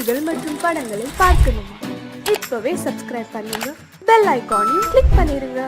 பாடல்கள் மற்றும் படங்களை பார்க்கணுமா? இப்பவே சப்ஸ்கிரைப் பண்ணுங்க, பெல் ஐகானையும் கிளிக் பண்ணிருங்க.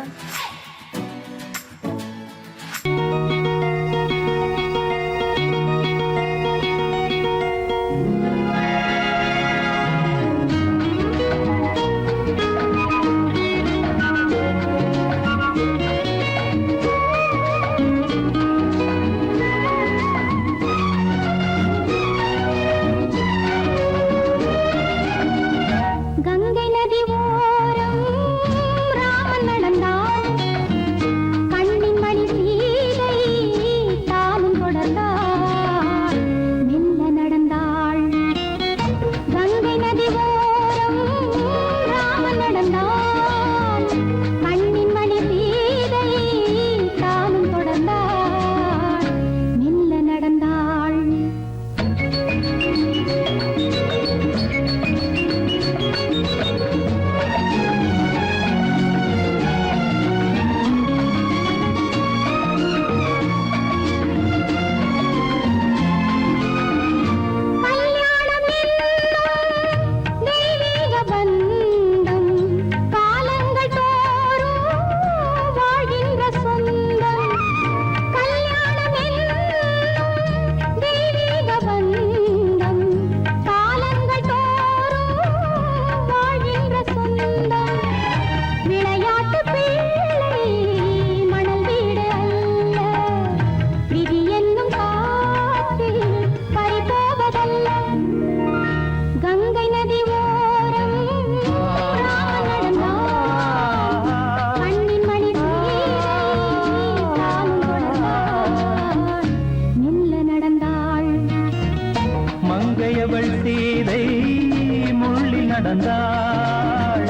நடந்தாள்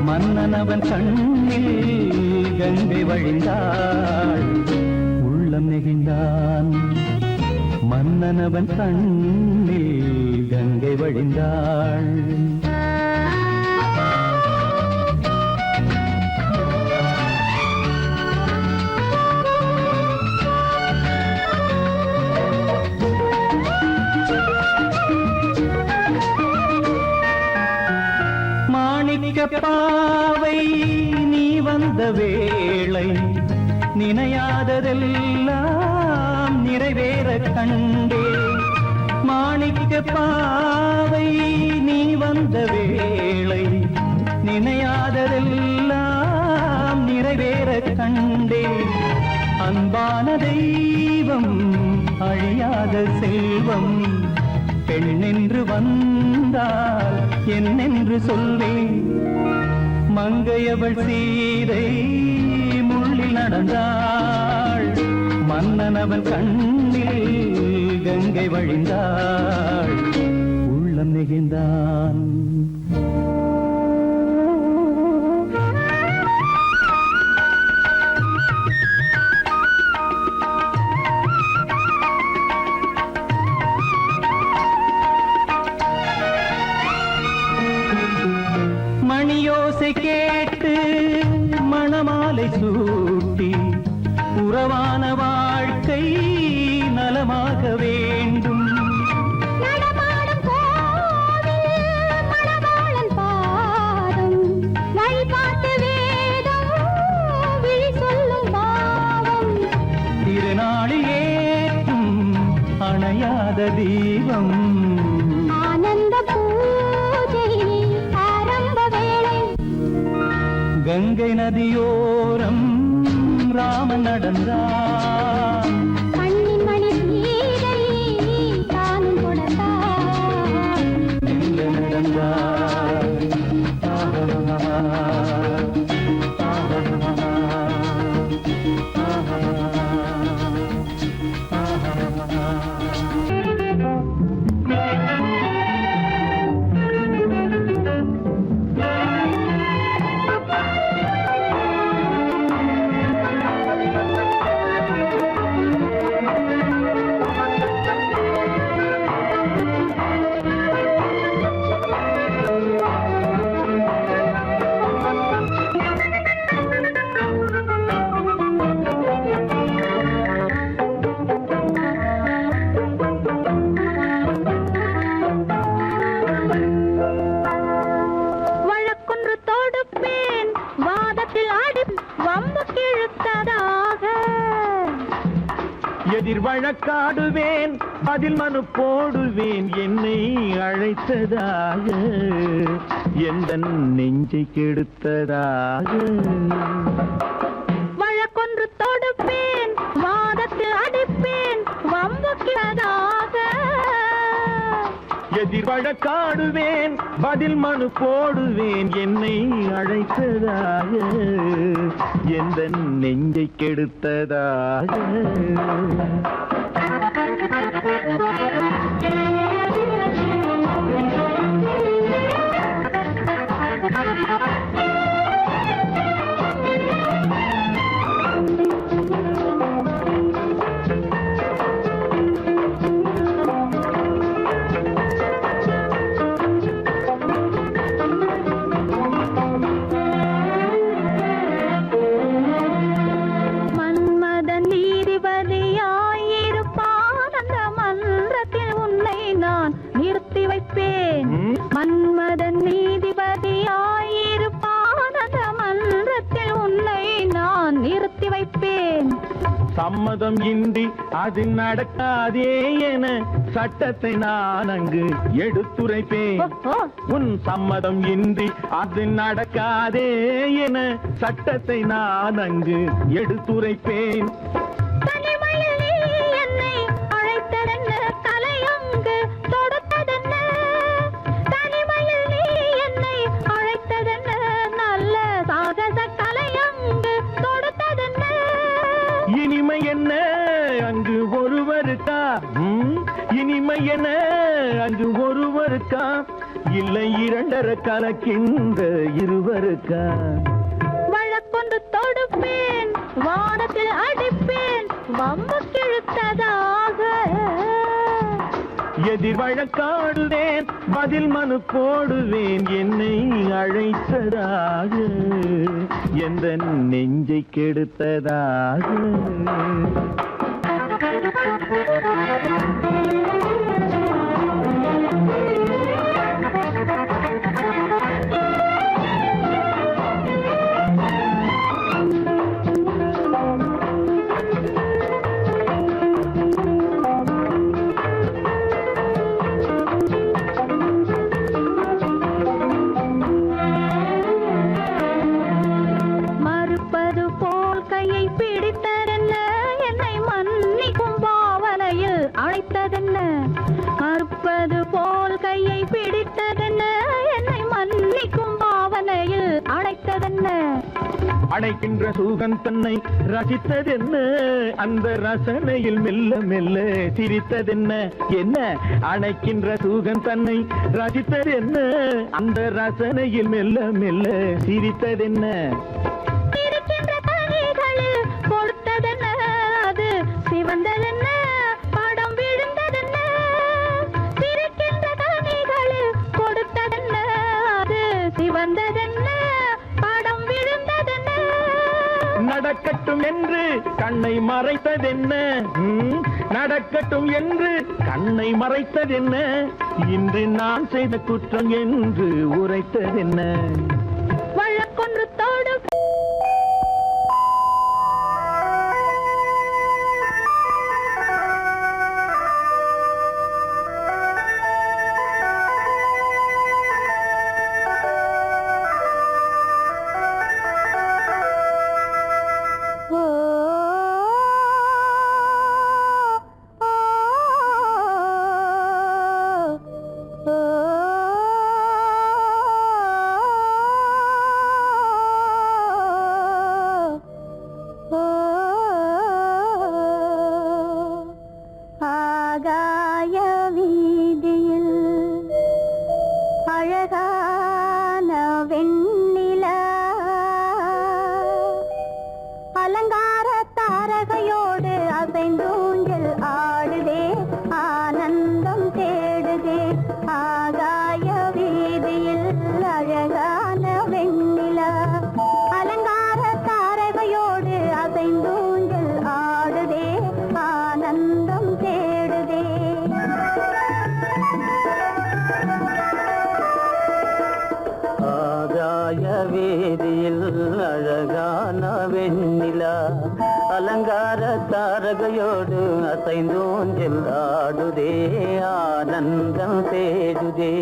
மன்னனவன் கண்ணில் கங்கை வழிந்தாள். உள்ளம் நெகிழ்ந்தான் மன்னனவன் கண்ணில் கங்கை வழிந்தாள். பாவை நீ வந்த வேளை நினையாததெல்லாம் நிறைவேற கண்டே. மாணிக்க பாவை நீ வந்த வேளை நினையாததெல்லாம் நிறைவேற கண்டே. அன்பான தெய்வம் அழியாத செல்வம் பெண்ணென்று வந்தால் என்னென்று சொல்வேன். மங்கையவள் சீதை முள்ளில் நடந்தாள் மன்னனவன் கண்ணில் கங்கை வழிந்தாள். உள்ளம் நெகிழ்ந்தான் மணியோசை கேட்டு மணமாலை சூட்டி உறவான வாழ்க்கை நலமாக வேண்டும். நடமாடும் கோவில் மணவாளன் பாதம் வழிபாட்டு வேதம் விழி சொல்லும் பாவம். திருநாளில் ஏற்றும் அணையாத தீபம் ஆனந்த பூஜை ஆரம்ப வேளை. கங்கை நதியோரம் ராமன் நடந்தான் கண்ணின் மணி சீதை தானும் கொடுத்தான். எங்க நடந்தான் எதிர் வழக்காடுவேன் அதில் மனு போடுவேன் என்னை அழைத்ததாக எந்த நெஞ்சை கெடுத்ததாக வழக்கொன்று தொடுப்பேன் வாதத்தில் அடிப்பேன் வம்புக்கிறதாக எதிர் வழக்காடுவேன் பதில் மனு போடுவேன் என்னை அழைத்ததாக எந்த நெஞ்சை கெடுத்ததாக மன்மதன் நீதிபதியாயிருப்பான் அந்த மன்றத்தில் உன்னை நான் நிறுத்தி வைப்பேன் மன்மதன் நீதிபதியாயிருப்பான் அந்த மன்றத்தில் உன்னை நான் நிறுத்தி வைப்பேன் சம்மதம் இன்றி அது நடக்காதே என சட்டத்தை நான் அங்கு எடுத்துரைப்பேன் உன் சம்மதம் இன்றி அது நடக்காதே என சட்டத்தை நான் அங்கு எடுத்துரைப்பேன் தனிமையில் நீ என்னை அழைத்ததென்ன தலையங்கு தொடுத்ததென்ன தனிமையில் நீ என்னை அழைத்ததென்ன நல்ல சாகச தலையங்கு தொடுத்ததென்ன இனிமை என்ன அங்கு ஒருவருக்கா இனிமை என்ன அங்கு ஒருவருக்கா இல்லை இரண்டரை கலக்கின்ற இருவருக்கா வழக்கொன்று தொடுப்பேன் வானத்தில் அடிப்பேன் வம்பு கிழுத்ததாக எதிர் வழக்காடுவேன் பதில் மனு போடுவேன் என்னை அழைத்ததாக எந்த நெஞ்சை கெடுத்ததாக மறுப்பது போல் கையை பிடித்ததென்ன என்னை மன்னிக்கும் பாவனையில் அழைத்ததென்ன மறுப்பது போல் கையை பிடித்ததென்ன என்னை மன்னிக்கும் பாவனையில் அழைத்ததென்ன அணைக்கின்ற சூகன் தன்னை ரசித்ததென்ன அந்த ரசனையில் மெல்ல மெல்ல சிரித்ததென்ன என்ன அணைக்கின்ற சூகன் தன்னை ரசித்ததென்ன அந்த ரசனையில் மெல்ல மெல்ல சிரித்ததென்ன இருக்கின்ற கனிகளில் கொடுத்ததென்ன அது சிவந்ததென்ன படம் விழுந்ததென்ன இருக்கின்ற கனிகளில் கொடுத்ததென்ன அது சிவந்ததென்ன படம் விழுந்ததென்ன நடக்கட்டும் என்று கண்ணை மறைத்ததென்ன நடக்கட்டும் என்று கண்ணை மறைத்ததென்ன இன்று நான் செய்த குற்றம் என்று உரைத்ததென்ன வழக்கொன்று தொடு தாரகையோடு அசைந்தோஞ்சல் ஆடுதே ஆனந்தம் தேடுதே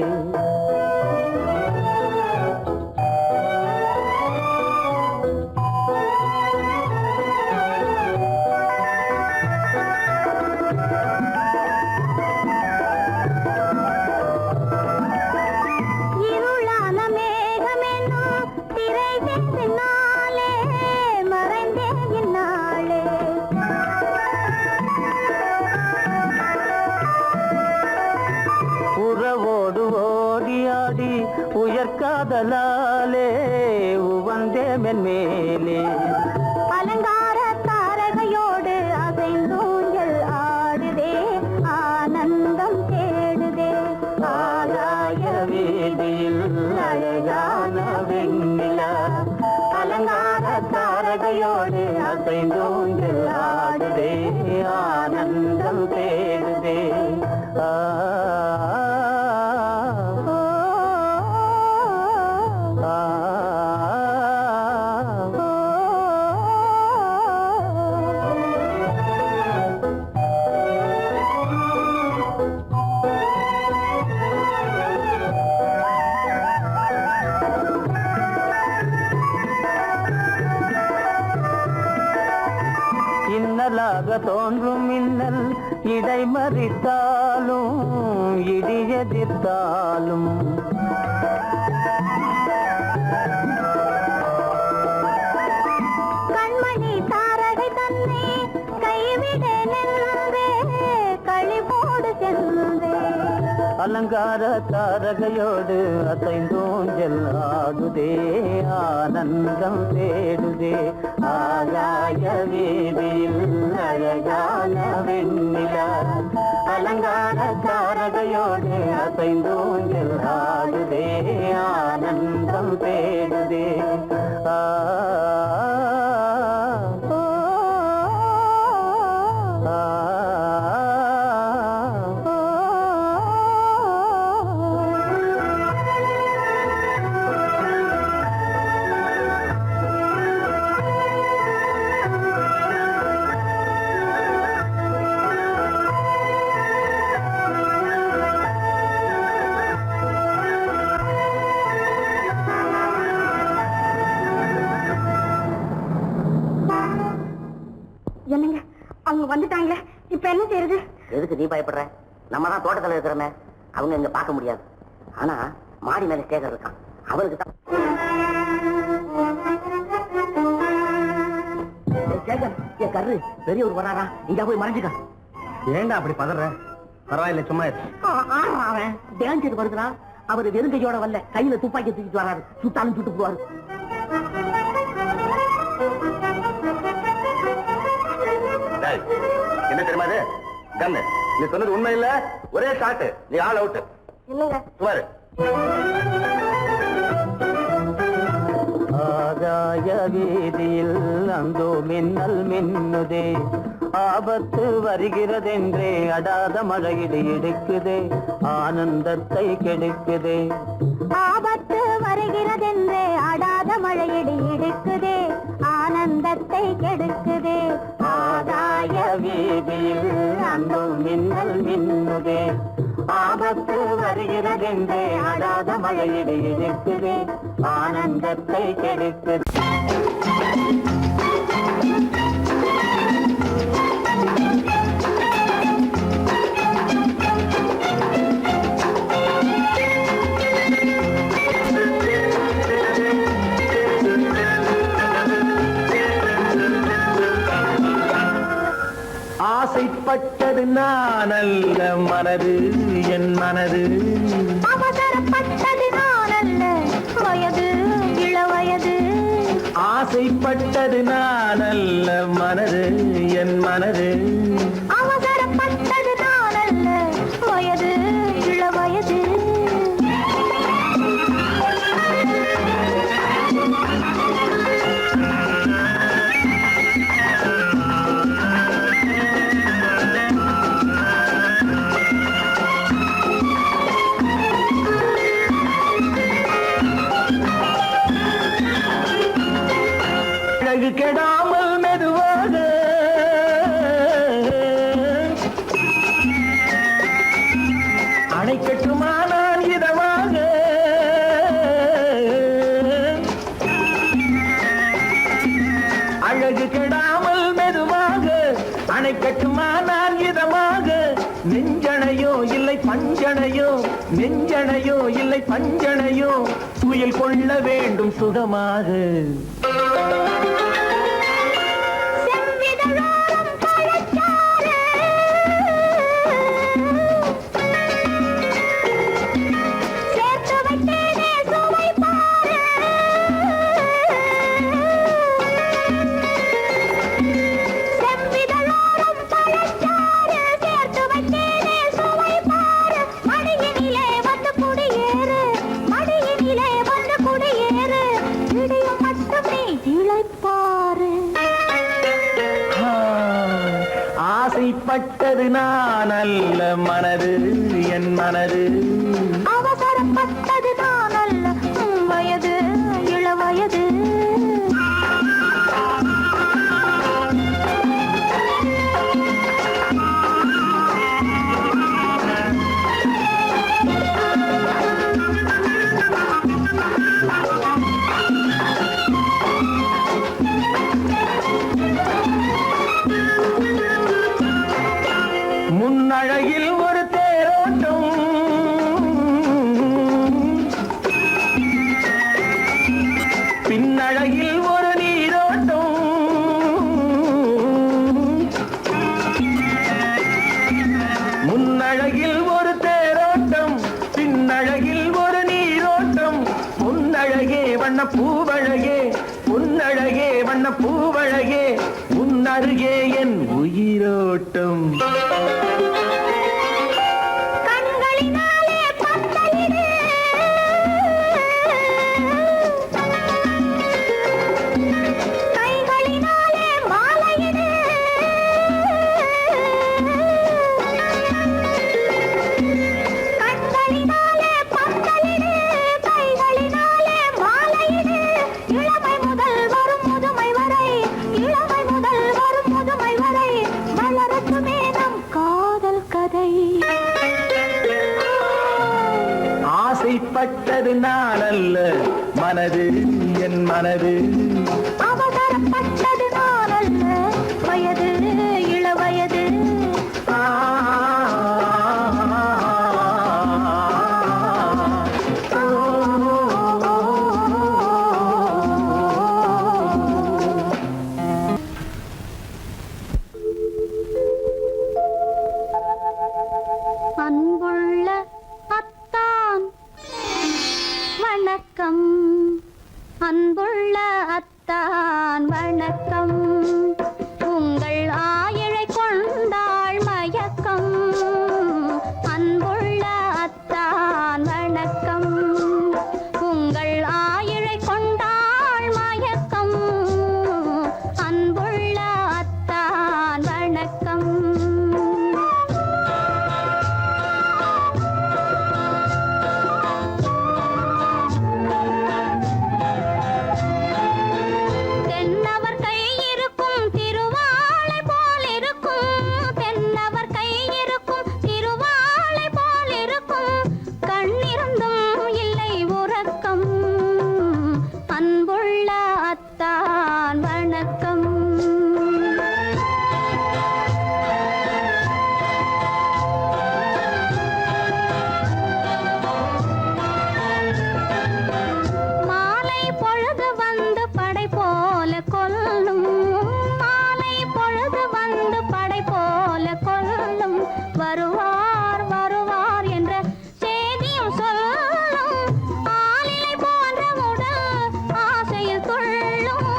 உயர்காதலாலே உவந்தே மென்மேலே அலங்கார தாரகையோடு அசைந்தூஞ்சல் ஆடுதே ஆனந்தம் தேடுதே ஆகாய வீதியில் அழகான வெண்ணிலா அலங்கார தாரகையோடு அசைந்தூஞ்சல் ஆடுதே ஆனந்தம் தேடுதே தோன்றும் மின்னல் இடை மறித்தாலும் இடியெதிர்த்தாலும் கண்மணி தாரகை தன்னை கைவிட நின்றே களிபோடு சென்றே அலங்கார தாரகையோடு அசைந்தோஞ்சல் ஆடுதே ஆனந்தம் தேடுதே ஆகாய வீதியில் அழகான வெண்ணிலா அலங்கார தாரகையோடு அசைந்தோஞ்சல் ஆடுதே ஆனந்தம் தேடுதே என்னங்க அவங்க வந்துட்டாங்களே இப்ப என்ன செய்யறது? எதுக்கு நீ பயப்படுற? நம்ம தான் தோட்டத்துல இருக்கிறோமே, அவங்க இங்க பார்க்க முடியாது. ஆனா மாடி மேல ஸ்டேஜர் இருக்கான், அவனுக்கு தான். என் கரு பெரியவர் வராரா, இங்க போய் மறைஞ்சுக்க. ஏண்டா அப்படி பதற? பரவாயில்ல, சும்மா அவன் டேஞ்சர் வருகிறான். அவர் வெறுங்கையோட வரல, கையில துப்பாக்கி தூக்கிட்டு வராரு. சுட்டாலும் சுட்டு போவாரு. என்ன தெரியுமா இது? கண்ணு, நீ சொன்னது உண்மை இல்ல, ஒரே ஷாட், நீ ஆல் அவுட். இல்லங்க சுமாரு. ஆகாய வீதியில் அந்தோ மின்னல் மின்னுதே, ஆபத்து வருகிறதென்றே அடாத மழையிடு எடுக்குதே, ஆனந்தத்தை கெடுக்குதே. ஆபத்து வருகிறதென்றே அடாத மழையிடு இடுக்குதே, ஆனந்தத்தை கெடுக்குதே. ஆகாய வீதியில் அந்தோ மின்னல் மின்னுதே, ஆபத்து வருகிறதென்றே அடாத மழையிடு எடுக்குதே, ஆனந்தத்தை கெடுக்குதே. ஆசைப்பட்டது நான் அல்ல மனது, என் மனது. அவசரப்பட்டது நான் அல்ல வயது, இளவயது. ஆசைப்பட்டது நான் அல்ல மனது, என் மனது. அவசரப்பட்டது நான் அல்ல வயது, இளவயது. கெடா இல்லை பஞ்சனையோ துயில் கொள்ள வேண்டும் சுகமாக. ஆசைப்பட்டது நான் அல்ல மனது என் மனது, அவசரப்பட்டது நான் அல்ல வயது இளவயது. முன்னழகில் ஒரு தேரோட்டம், பின்னழகில் ஒரு நீரோட்டம், முன்னழகில் ஒரு தேரோட்டம், பின்னழகில் ஒரு நீரோட்டம், முன்னழகே வண்ண பூவழகே, உன்னழகே வண்ண பூவழகே, உன்னருகே என் உயிரோட்டம். ஆசைப்பட்டது நான் அல்ல மனது என் மனது, அவசரப்பட்டது நான் அல்ல வயது இளவயது. அன்புள்ள அத்தான் வணக்கம், அன்புள்ள அத்தான் வணக்கம், உங்கள் ஆயிழை கொண்டாள் மயக்கம், அன்புள்ள அத்தான் வணக்கம், உங்கள் ஆயிழை கொண்டாள் மயக்கம், அன்புள்ள அத்தான் வணக்கம். வருவார் வருவார் என்ற செய்தியும் சொல்லும், ஆளிலை போன்ற உடல் ஆசையில் துள்ளும்,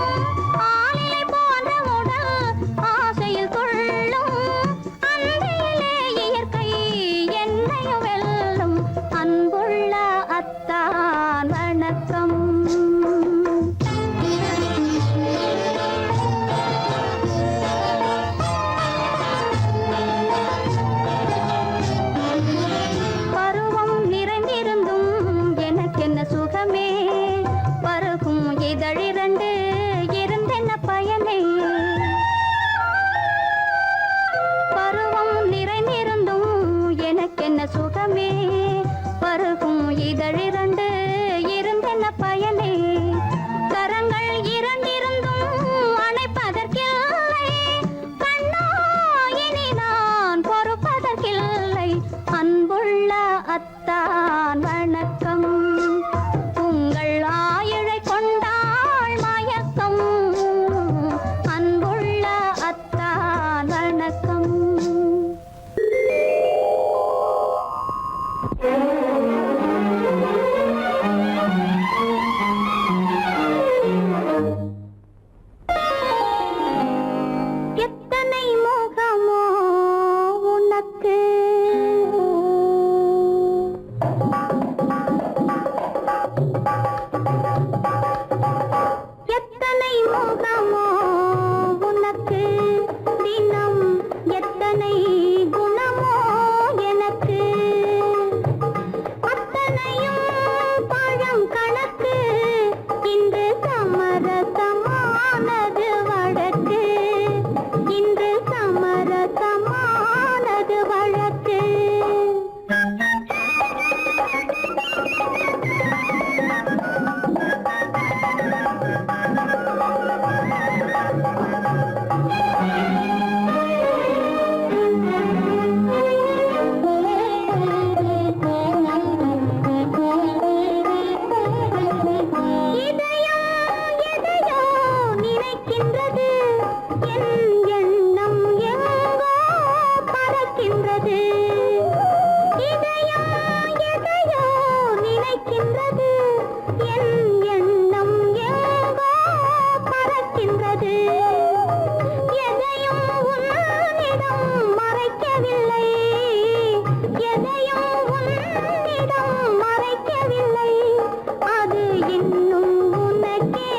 ஆளிலை போன்ற உடல் ஆசையில் துள்ளும், அன்றையிலே இயற்கை என்னையும் வெல்லும், அன்புள்ள அத்தான் வணக்கம். சுகமே பருகும் இதழிரண்டு இருந்தென்ன பயனே, கரங்கள் இரண்டிருந்தும் அணைப்பதற்கில்லை, கண்ணா இனி நான் பொறுப்பதற்கில்லை, அன்புள்ள அத்தான் வணக்கம். பறக்கின்றது என் எண்ணம் எங்கோ பறக்கின்றது எதையும் உன்னிடம் மறைக்கவில்லை எதையும் உன்னிடம் மறைக்கவில்லை அது இன்னும் உனக்கே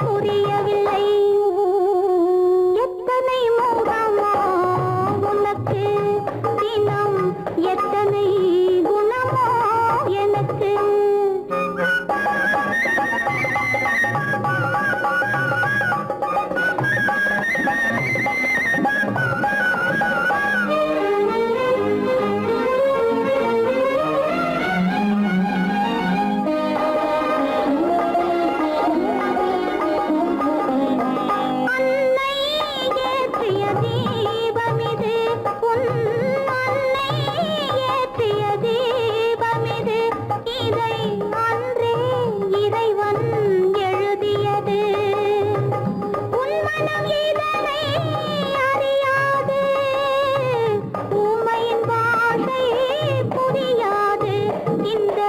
புரியவில்லை எத்தனை முகமோ உனக்கு தினம் எத்தனை குணமோ எனக்கு அன்னை ஏற்றிய தீபமிது உன் அன்னை ஏற்றிய தீபமிது இதை அன்றே இறைவன் எழுதியது உன் மனம் இதனை அறியாது ஊமையின் பாஷை புரியாது இந்த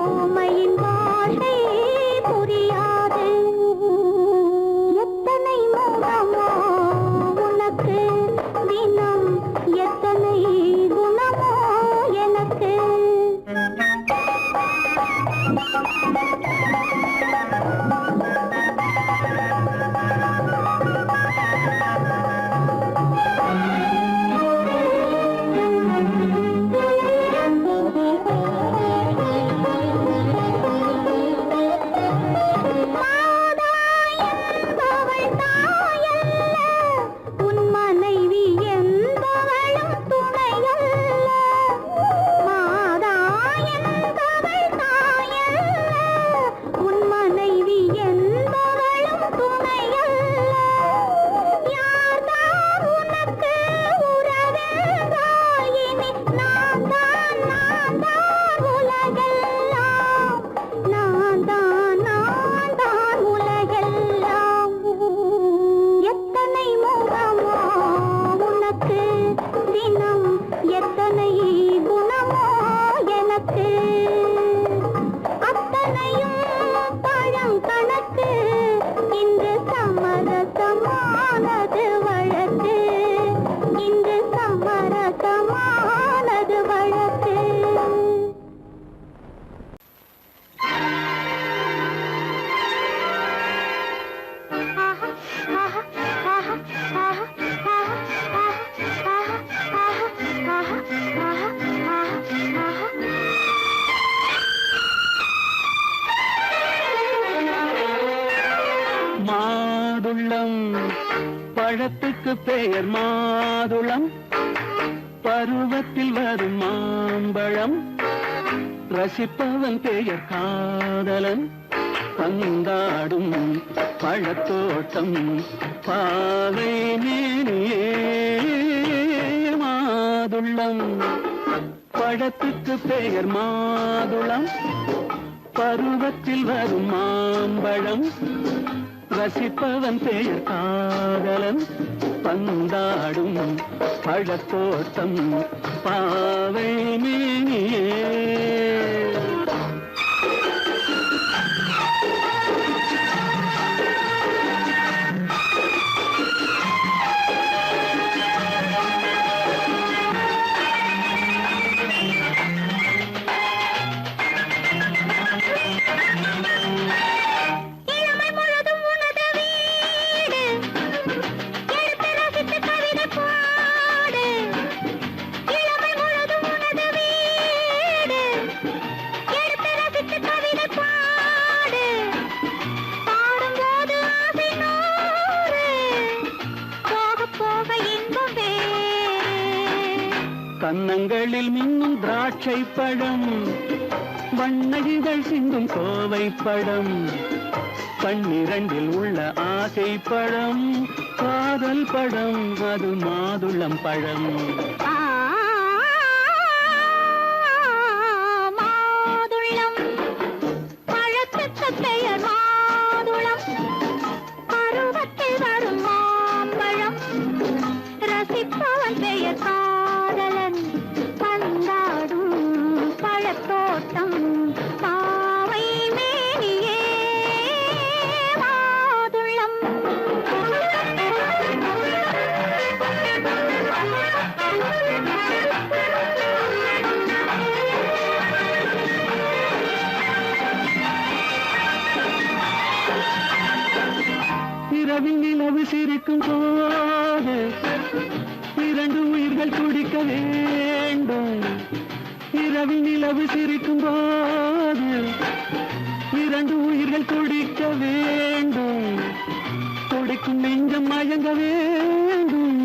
ஊமையின் பாஷை புரியாது எத்தனை முகமோ உனக்கு தினம் எத்தனை குணமோ எனக்கு மாதாயன்பவள் தாயல்ல உன் மனைவி என்பவளும் துணையல்ல மாதாயன்பவள் தாயல்ல உன் மனைவி என்பவளும் துணையல்ல யார்தான் உனக்கு உறவென்றாயினி நான் தான் உலகெல்லாம் நான் தான் உலகெல்லாம் எத்தனை முகமோ உனக்கு தினம் எத்தனை குணமோ எனக்கு அத்தனையும் பழம் கணக்கு இன்று சமரசமானது வழக்கு இன்று சமரசமானது வழக்கு மாதுளம் பழத்துக்கு பெயர் மாதுளம் பருவத்தில் வரும் மாம்பழம் ரசிப்பவன் பெயர் காதலன் பந்தாடும் பழத்தோட்டம் பாவை மேனியே மாதுளம் பழத்துக்கு பெயர் மாதுளம் பருவத்தில் வரும் மாம்பழம் ரசிப்பவன் பெயர் காதலன் பந்தாடும் பழத்தோட்டம் பாவை மேனியே இளமை முழுதும் உனது வீடு எடுத்து ரசித்து கவிதை பாடு இளமை முழுதும் உனது வீடு எடுத்து ரசித்து கவிதை பாடு பாடும்போது ஆசை நூறு போக போக இன்பம் வேறு கன்னங்களில் மின்னும் திராட்சை பழம் வண்ணகிகள் சிந்தும் கோவை பழம் பன்னிரண்டில் உள்ள ஆசை பழம் காதல் பழம் அது மாதுளம் பழம் மாதுளம் பழத்துக்கு பெயர் மாதுளம் பருவத்தில் வரும் மாம்பழம் ரசிப்பவன் பெயர் காதலன் பந்தாடும் பழத்தோட்டம் சிரிக்கும் போது இரண்டு உயிர்கள் துடிக்க வேண்டும். இரவில் நிலவு சிரிக்கும் போது இரண்டு உயிர்கள் துடிக்க வேண்டும். துடிக்கும் நெஞ்சம் மயங்க வேண்டும்.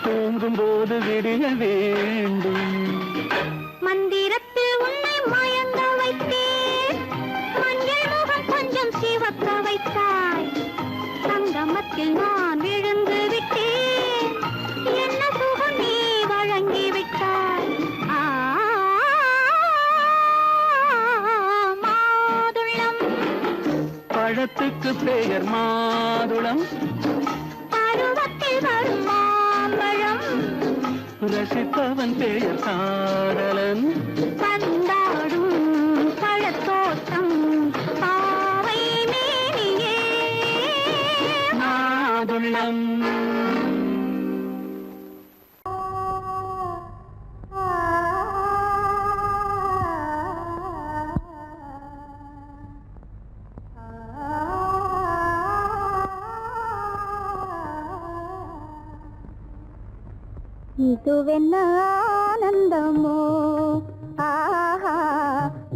தூங்கும் போது விடிய வேண்டும். மந்திரத்தில் உன்னை மயங்க வைத்தேன். மஞ்சள் முகம் கொஞ்சம் சிவக்க வைத்தாய். சங்கமத்தில் நான் விழுந்து விட்டேன். என்ன சுகம் நீ வழங்கி விட்டாய். மாதுளம் பழத்துக்கு பெயர் மாதுளம். பருவத்தில் வரும் மாம்பழம். ரசிப்பவன் பெயர் காதலன். பந்தாடும் பழத்தோட்டம் பாவை மேனியே மாதுளம். இதுவென்ன ஆனந்தமோ, ஆஹா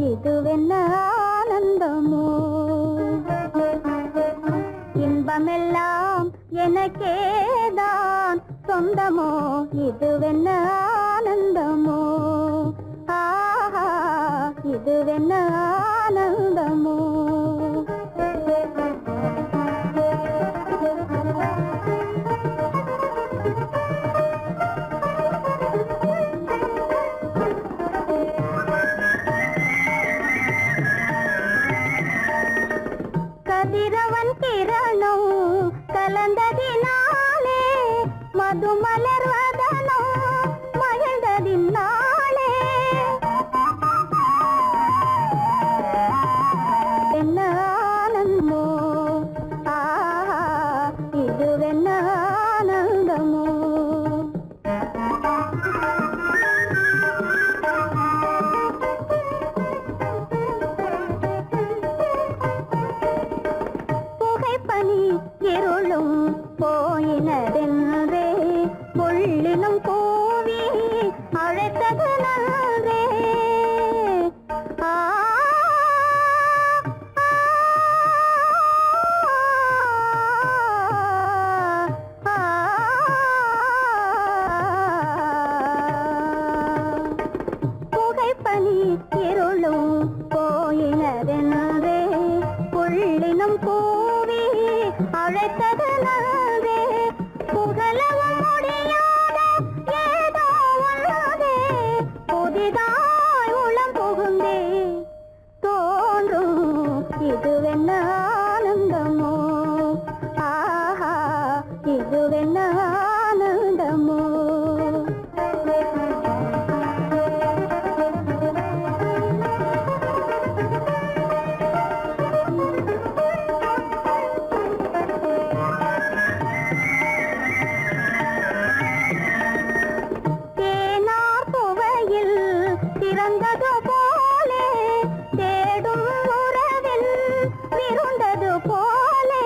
இதுவென்ன ஆனந்தமோ. இன்பமெல்லாம் எனக்கேதான் சொந்தமோ. இதுவென்ன ஆனந்தமோ, ஆஹா இதுவென்ன ஆனந்தமோ. கதிரவன் கிரணம் கலந்ததினாலே மது மலர்வதனோ மகிழ்ந்ததினாலே. என்ன ஆனந்தமோ, ஆஹா இதுவென்ன ஆனந்தமோ. புகைப்பனி இருளும் போயினதென்றே புள்ளினும் கூவி அழைத்தது நன்றே. ஆ புகைப்பனி இருளும் போயினதென்றே புள்ளினும் கூவி அழைத்தது நன்றே. புகழவும் முடியாத ஏதோ உள்ளதே புதிதாய் உளம் புகுந்தே தோன்றும். இதுவென்ன ஆனந்தமோ, ஆஹா இதுவென்ன ஆனந்தமோ. தேனார் புவையில் திறந்தது போலே தேடும் உறவில் விருந்தது போலே.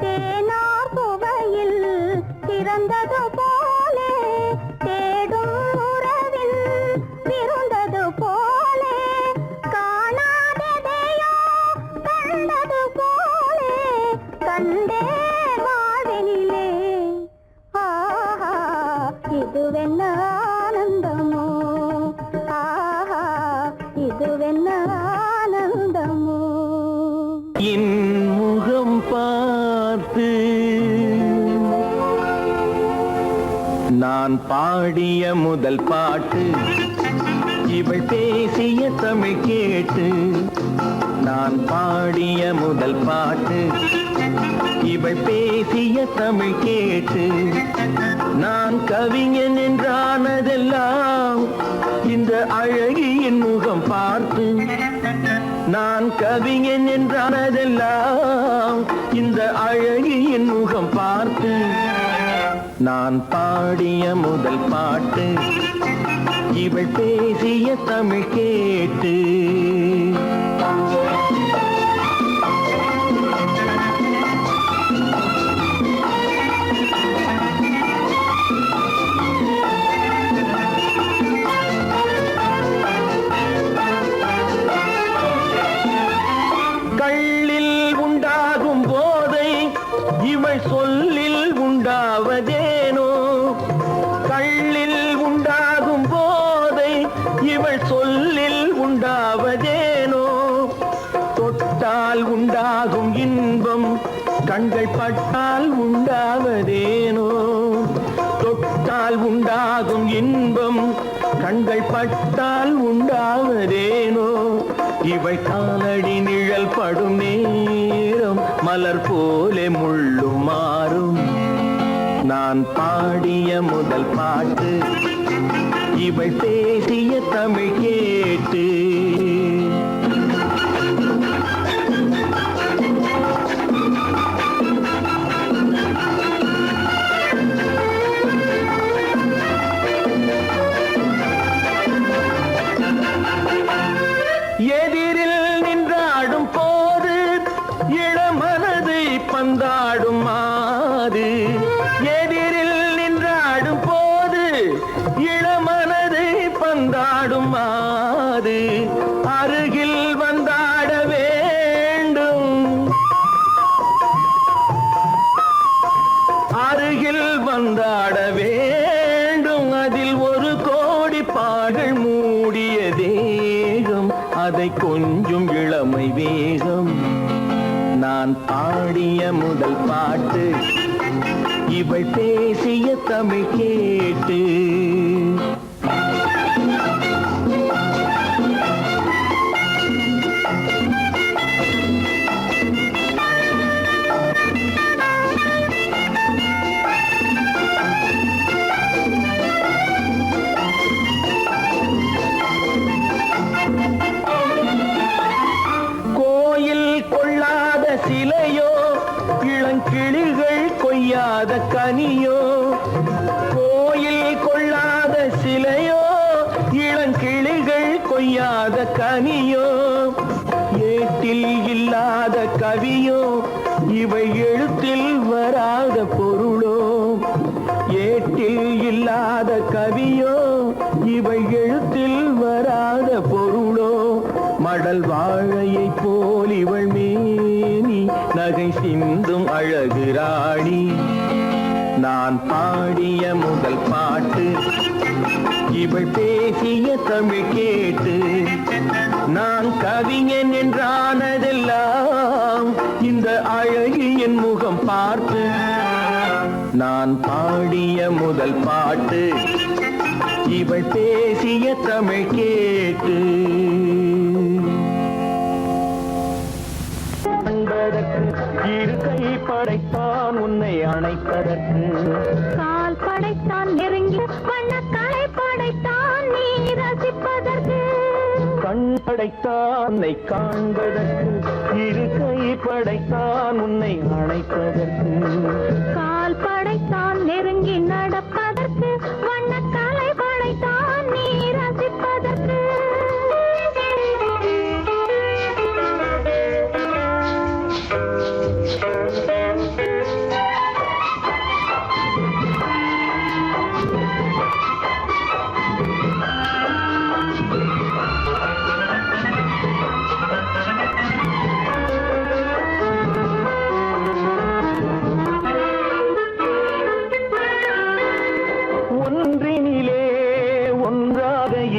தேனார் புவையில் திறந்தது போலே தேடும் உறவில் விருந்தது போலே. காணாததையோ கண்டது போலே கண்டே வாழ்வினிலே. ஆஹா இதுவென்ன ஆனந்தமோ, ஆஹா இதுவென்ன ஆனந்தமோ. என் முகம் பார்த்து நான் பாடிய முதல் பாட்டு. இவள் பேசிய தமிழ் கேட்டு நான் பாடிய முதல் பாட்டு. இவள் பேசிய தமிழ் கேட்டு நான் கவிஞன் என்றானதெல்லாம் இந்த அழகியின் முகம் பார்த்து. நான் கவிஞன் என்றானதெல்லாம் இந்த அழகியின் முகம் பார்த்து. நான் பாடிய முதல் பாட்டு இவள் பேசிய தமிழ் கேட்டு. கண்கள் பட்டால் உண்டாவதேனோ தொட்டால் உண்டாகும் இன்பம் கண்கள் பட்டால் உண்டாவதேனோ இவை காலடி நிழல் படும் நேரம் மலர் போலே முள்ளும் மாறும் நான் பாடிய முதல் பாட்டு இவள் பேசிய தமிழ் கேட்டு எதிரில் நின்றாடும் போது இளமனதை பந்தாடும் மாது எதிரில் நின்றாடும் போது இளமனதை பந்தாடும் மாது அருகில் வந்தாட வேண்டும் அருகில் வந்தாட வேண்டும் அதில் ஒரு கோடி பாடல் மூடிய தேகம் அதை கொஞ்சம் இளமை வேகம் நான் பாடிய முதல் பாட்டு இவள் பேசிய தமிழ் கேட்டு சிலையோ இளங்கிளிகள் கொய்யாத கனியோ கோயில் கொள்ளாத சிலையோ இளங்கிளிகள் கொய்யாத கனியோ ஏட்டில் இல்லாத கவியோ இவை எழுத்தில் வராத பொருளோ ஏட்டில் இல்லாத கவியோ இவை எழுத்தில் வராத பொருளோ மடல் வாழையை போல் இவள் மேனி நகை சிந்தும் அழகு ராணி நான் பாடிய முதல் பாட்டு இவள் பேசிய தமிழ் கேட்டு நான் கவிஞன் என்றானதெல்லாம் இந்த அழகியின் முகம் பார்த்து நான் பாடிய முதல் பாட்டு இவள் பேசிய தமிழ் கேட்டு இரு கை படைத்தான் உன்னை அணைப்பதற்கு கால் படைத்தான் நெருங்கி வண்ணக்காலை படைத்தான் நீ ரசிப்பதற்கு கண் படைத்தான் உன்னை காண்பதற்கு இரு கை படைத்தான் உன்னை அணைப்பதற்கு கால் படைத்தான் நெருங்கி நடப்பதற்கு வண்ணக்காலை படைத்தான் நீ ரசிப்பதற்கு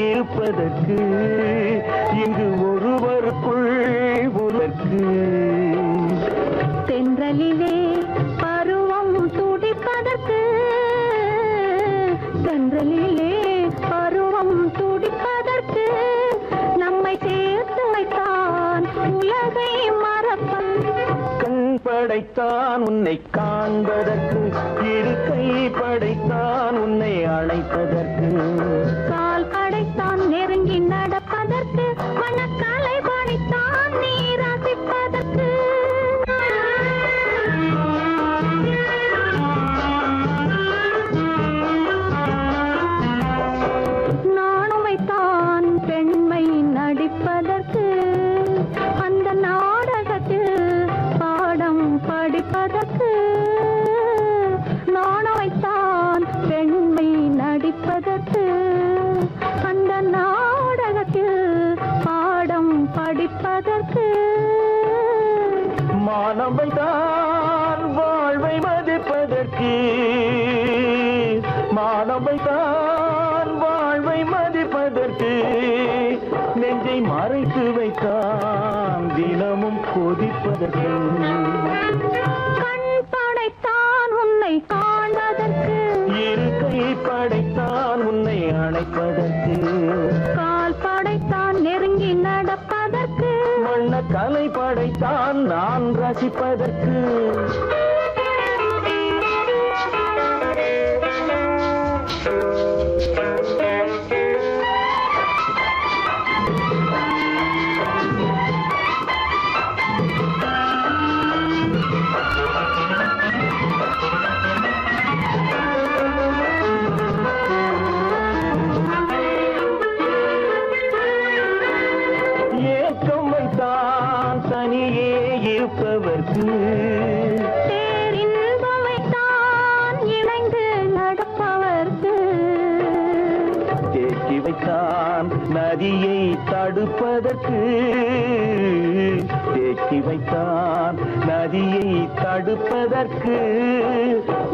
இருப்பதற்கு இங்கு ஒருவருக்குள் ஒருவருக்கு தென்றலிலே பருவம் துடிப்பதற்கு தென்றலிலே பருவம் துடிப்பதற்கு நம்மை சேர்த்து வைத்தான் உலகை மறப்பன் கண் படைத்தான் உன்னை காண்பதற்கு இரு கை படைத்தான் உன்னை அழைப்பதற்கு கால் படைத்தான் நெருங்கி நடப்பதற்கு வண்ணக்காலை படைத்தான் நீ ரசிப்பதற்கு நானும் வைத்தான் பெண்மை நடிப்பதற்கு அந்த நாடகத்தில் பாடம் படிப்பதற்கு நானும் வைத்தான் பெண்மை நடிப்பதற்கு அந்த நாடகத்தில் பாடம் படிப்பதற்கு மானவை தான் வாழ்வை மதிப்பதற்கு மானவை தான் வாழ்வை மதிப்பதற்கு நெஞ்சை மறைத்து வைத்தான் தினமும் கொதிப்பதற்கு நடப்பதற்கு கால் படைத்தான் நெருங்கி நடப்பதற்கு வண்ண கலை படைத்தான் நான் ரசிப்பதற்கு ஏக்கம் வைத்தான் தனியே இருப்பவர்க்கு பேரின்பம் வைத்தான் இணைந்து நடப்பவர்க்கு தேக்கி வைத்தான் நதியை தடுப்பதற்கு தேக்கி வைத்தான் நதியை தடுப்பதற்கு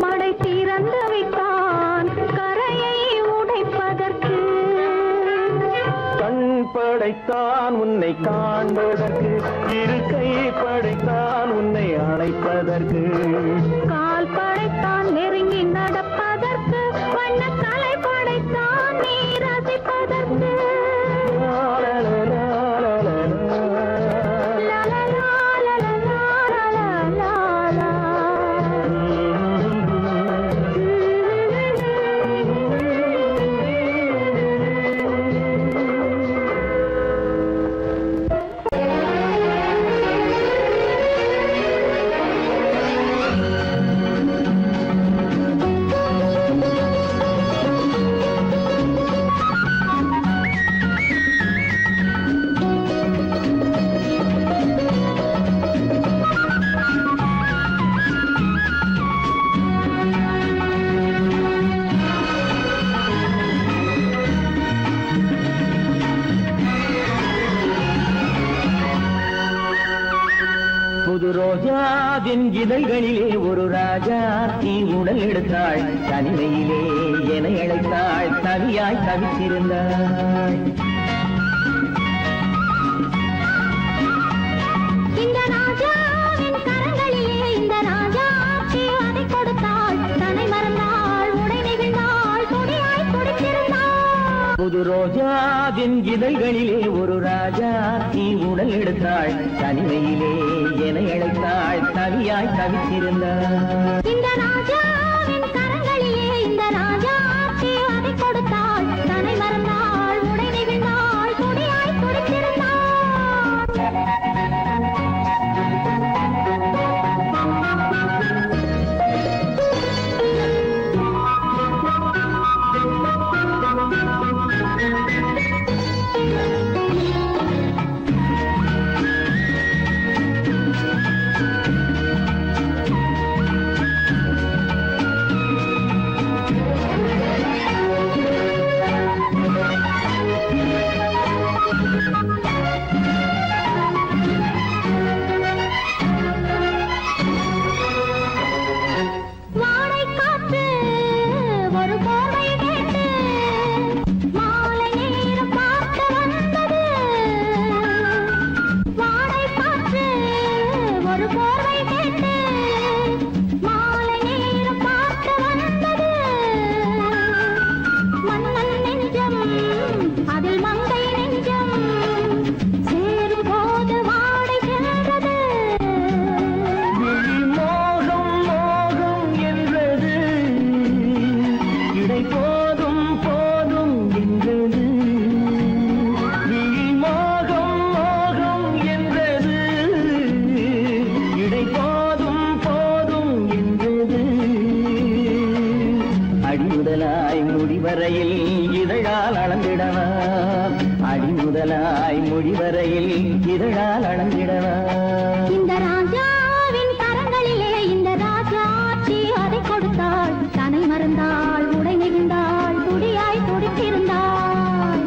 மடை திறந்து வைத்தான் கரையை உடைப்பதற்கு கண் படைத்தான் உன்னை காண்பதற்கு இரு கை படைத்தான் உன்னை அணைப்பதற்கு கால் படைத்தான் நெருங்கி நடப்பதற்கு வண்ண கலை படைத்தான் நீ ரசிப்பதற்கு புது ரோஜாவின் இதழ்களிலே ஒரு ராஜா தீ உடல் எடுத்தாள் தனிமையிலே என அழைத்தாள் தவியாய் தவித்திருந்தாள் இந்த ராஜாவின் கரங்களிலே இந்த ராஜா அதை கொடுத்தாள் தன்னை மறந்தாள் உடை நெகிழ்ந்தாள் துடியாய் துடித்திருந்தாள் புது ரோஜாவின் இதழ்களிலே ஒரு ராஜா தீ உடல் எடுத்தாள் தனிமையிலே என அழைத்தாள் தவியாய் தவித்திருந்தாள் இந்த ராஜாவின் கரங்களிலே இந்த ராஜா அதை கொடுத்தாள் தன்னை மறந்தாள் உடை நெகிழ்ந்தாள் துடியாய் துடித்திருந்தாள் வாடை காற்று ஒரு போர்வை கேட்டு மாலை நேரம் பார்க்க வந்தது வாடை காற்று ஒரு போர்வை கேட்டு மாலை நேரம் பார்க்க வந்தது மன்னன் நெஞ்சம் அதில் மங்கை நெஞ்சம் சேரும் போது வாடை சென்றது மோகம் மோகம் என்றது இடை போதும் போதும் என்றது மோகம் மோகம் என்றது இடை போதும் போதும் என்றது அடிமுதலாய் முடிவரையில் இதழால் அளந்திடவா அடிமுதலாய் முடிவரையில் இதழால் அளந்திடவா இந்த ராஜாவின் கரங்களிலே இந்த ராஜா அதை கொடுத்தாள் தன்னை மறந்தாள் உடை நெகிழ்ந்தாள் துடியாய் துடித்திருந்தாள்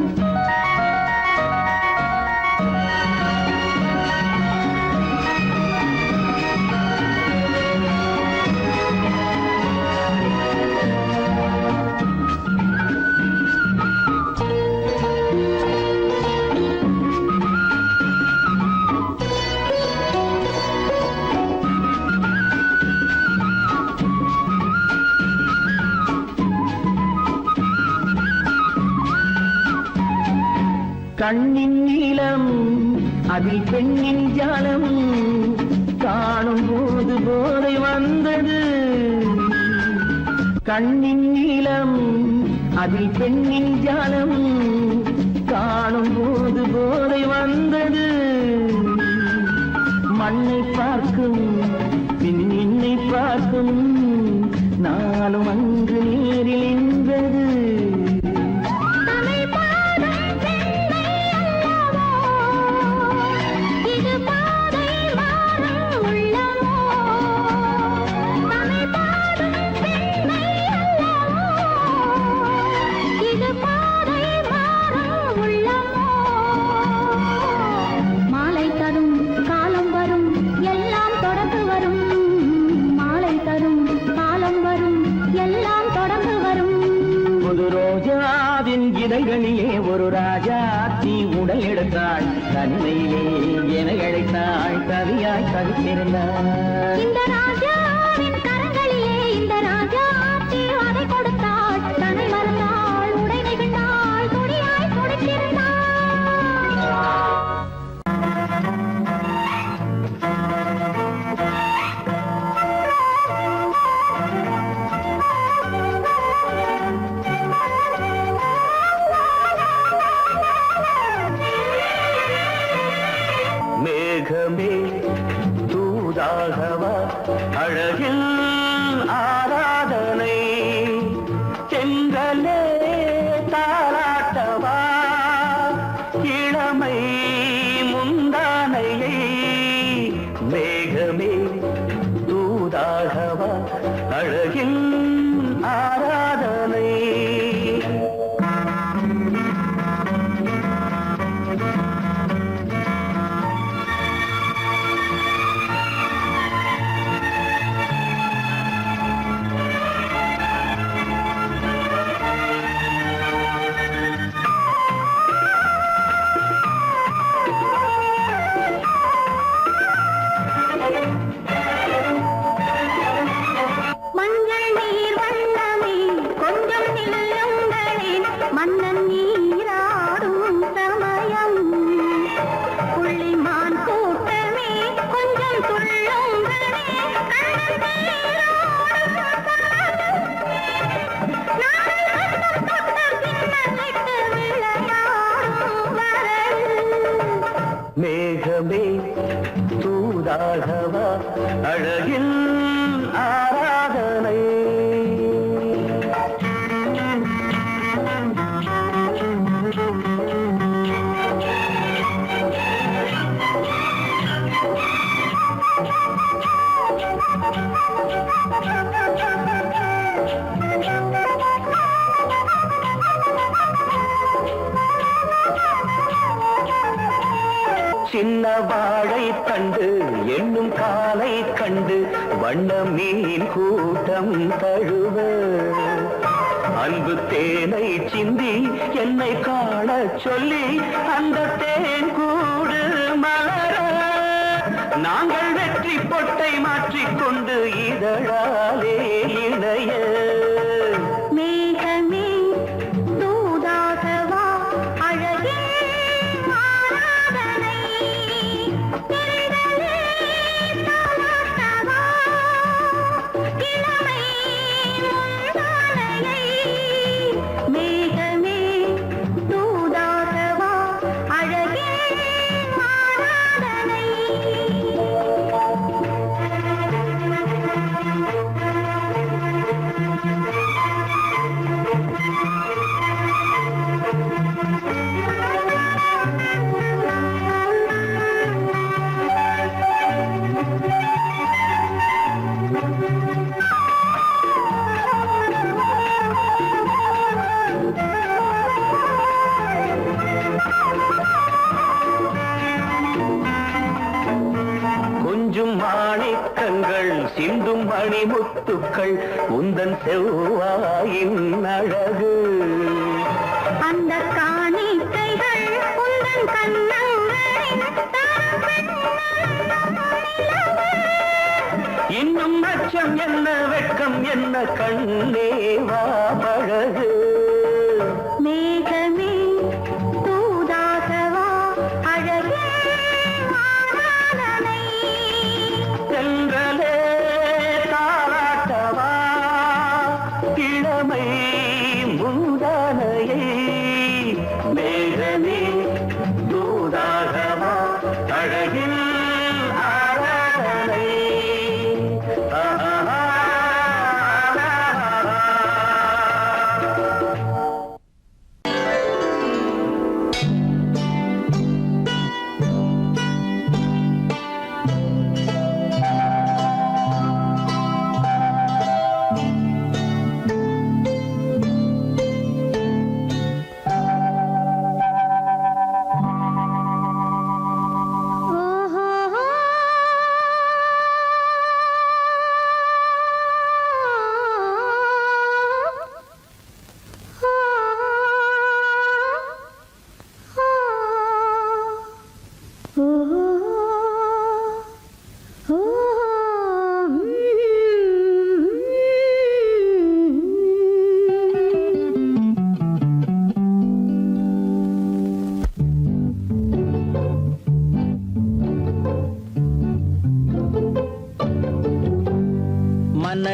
கண்ணின் நீளம் அதில் பெண்ணின் ஜாலம் காணும் போது போதை வந்தது. கண்ணின் நீளம் அதில் பெண்ணின் ஜாலம் காணும் போது போதை வந்தது. மண்ணை பார்க்கும் பின் என்னை பார்க்கும் நாளும் அங்கு நீரில் நின்றது. இதழ்களிலே ஒரு ராஜாத்தி உடல் எடுத்தாள். தன்மையிலே என அழைத்தாள். கவியாய் கவித்திருந்தாள். இந்த ராஜாவின் கரங்களிலே இந்த ராஜாத்தி அதை கொடுத்தாள். தன்னை மறந்தாள், உடை நெகிழ்ந்தாள், துணியாய் துடித்திருந்தாள். மேகமே தூதாகவா அழகில் ஆராதனை செங்கலே தாராட்டவா இளமை முந்தானையை. மேகமே தூதாகவா அழகில் ஆராதனை. மஞ்சள் நீர் வண்ணமே கொஞ்சம் நில்லுங்களேன். மன்னன் நீராடும் சமயம். புள்ளிமான் கூட்டமே கொஞ்சம் துள்ளுங்களே. மேகமே தூதாகவா அழகில் ஆராதனை. சின்ன வாழை தண்டு என்னும் காலை கண்டு வண்ண மீன் கூட்டம் தழுவ அன்பு தேனை சிந்தி என்னை காண சொல்லி அந்த தேன் கூடு மலர நாங்கள் வெற்றி பொட்டை மாற்றிக்கொண்டு இதழாலே இணைய. மேகமே தூதாகவா அழகே ஆராதனை. திரைகளே தாலாட்டவா இளமை முந்தானையை. மேகமே தூதாகவா அழகே ஆராதனை. கொஞ்சம் மாணிக்கங்கள் சிந்தும் மணிமுத்துக்கள் உந்தன் செவ்வாயின் அழகு. அந்த காணிக்கைகள் உந்தன் கண்ணங்களின் இன்னும் அச்சம் என்ன வெட்கம் என்ன கண்ணேவா பழகு. மேகமே தூதாக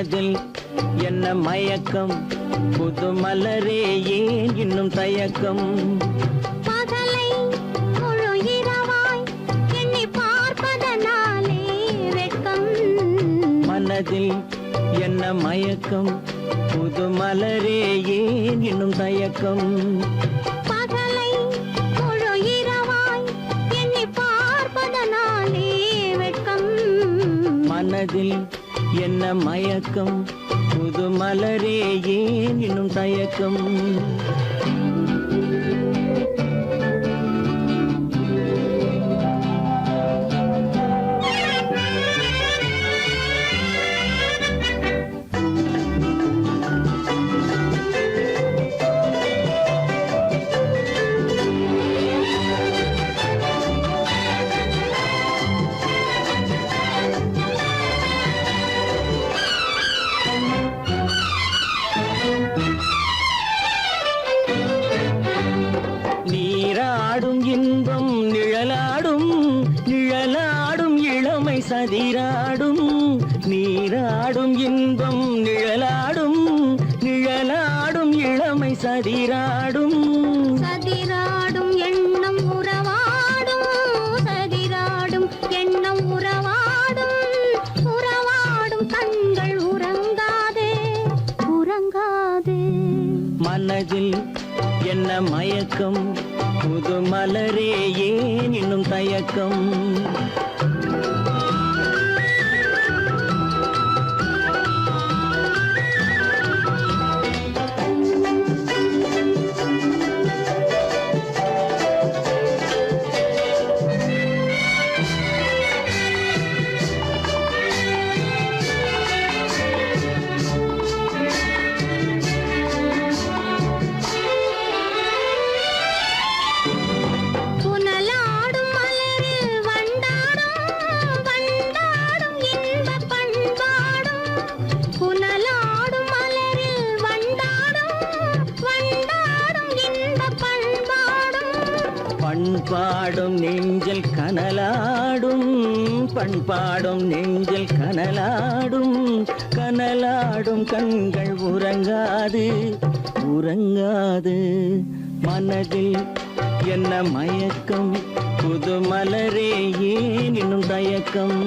மனதில் என்ன மயக்கம் புது மலரே ஏன் இன்னும் தயக்கம் பகலை முழு இரவாய் எண்ணி பார்ப்பதனாலே வெட்கம் மனதில் என்ன மயக்கம் புது மலரே ஏன் இன்னும் தயக்கம் பகலை முழு இரவாய் எண்ணி பார்ப்பதனாலே வெட்கம் மனதில் என்ன மயக்கம் புது மலரே ஏன் இன்னும் தயக்கம் நீராடும் இன்பம் நிழலாடும் நிழலாடும் இளமை சதிராடும் நீராடும் இன்பம் நிழலாடும் நிழலாடும் இளமை சதிராடும் சதிராடும் எண்ணம் உறவாடும் சதிராடும் எண்ணம் உறவாடும் உறவாடும் கண்கள் உறங்காதே உறங்காதே மனதில் என்ன மயக்கம் புது மலரே ஏன் இன்னும் தயக்கம் புனலாடும் மலரில் வண்டாடும் வண்டாடும் இன்பப் பண்பாடும் புனலாடும் மலரில் வண்டாடும் வண்டாடும் இன்பப் பண்பாடும் பண்பாடும் நெஞ்சில் கனலாடும் பண்பாடும் நெஞ்சில் கனலாடும் கனலாடும் கண்கள் உறங்காது உறங்காது மனதில் என்ன மயக்கம் புது மலரே ஏன் இன்னும் தயக்கம்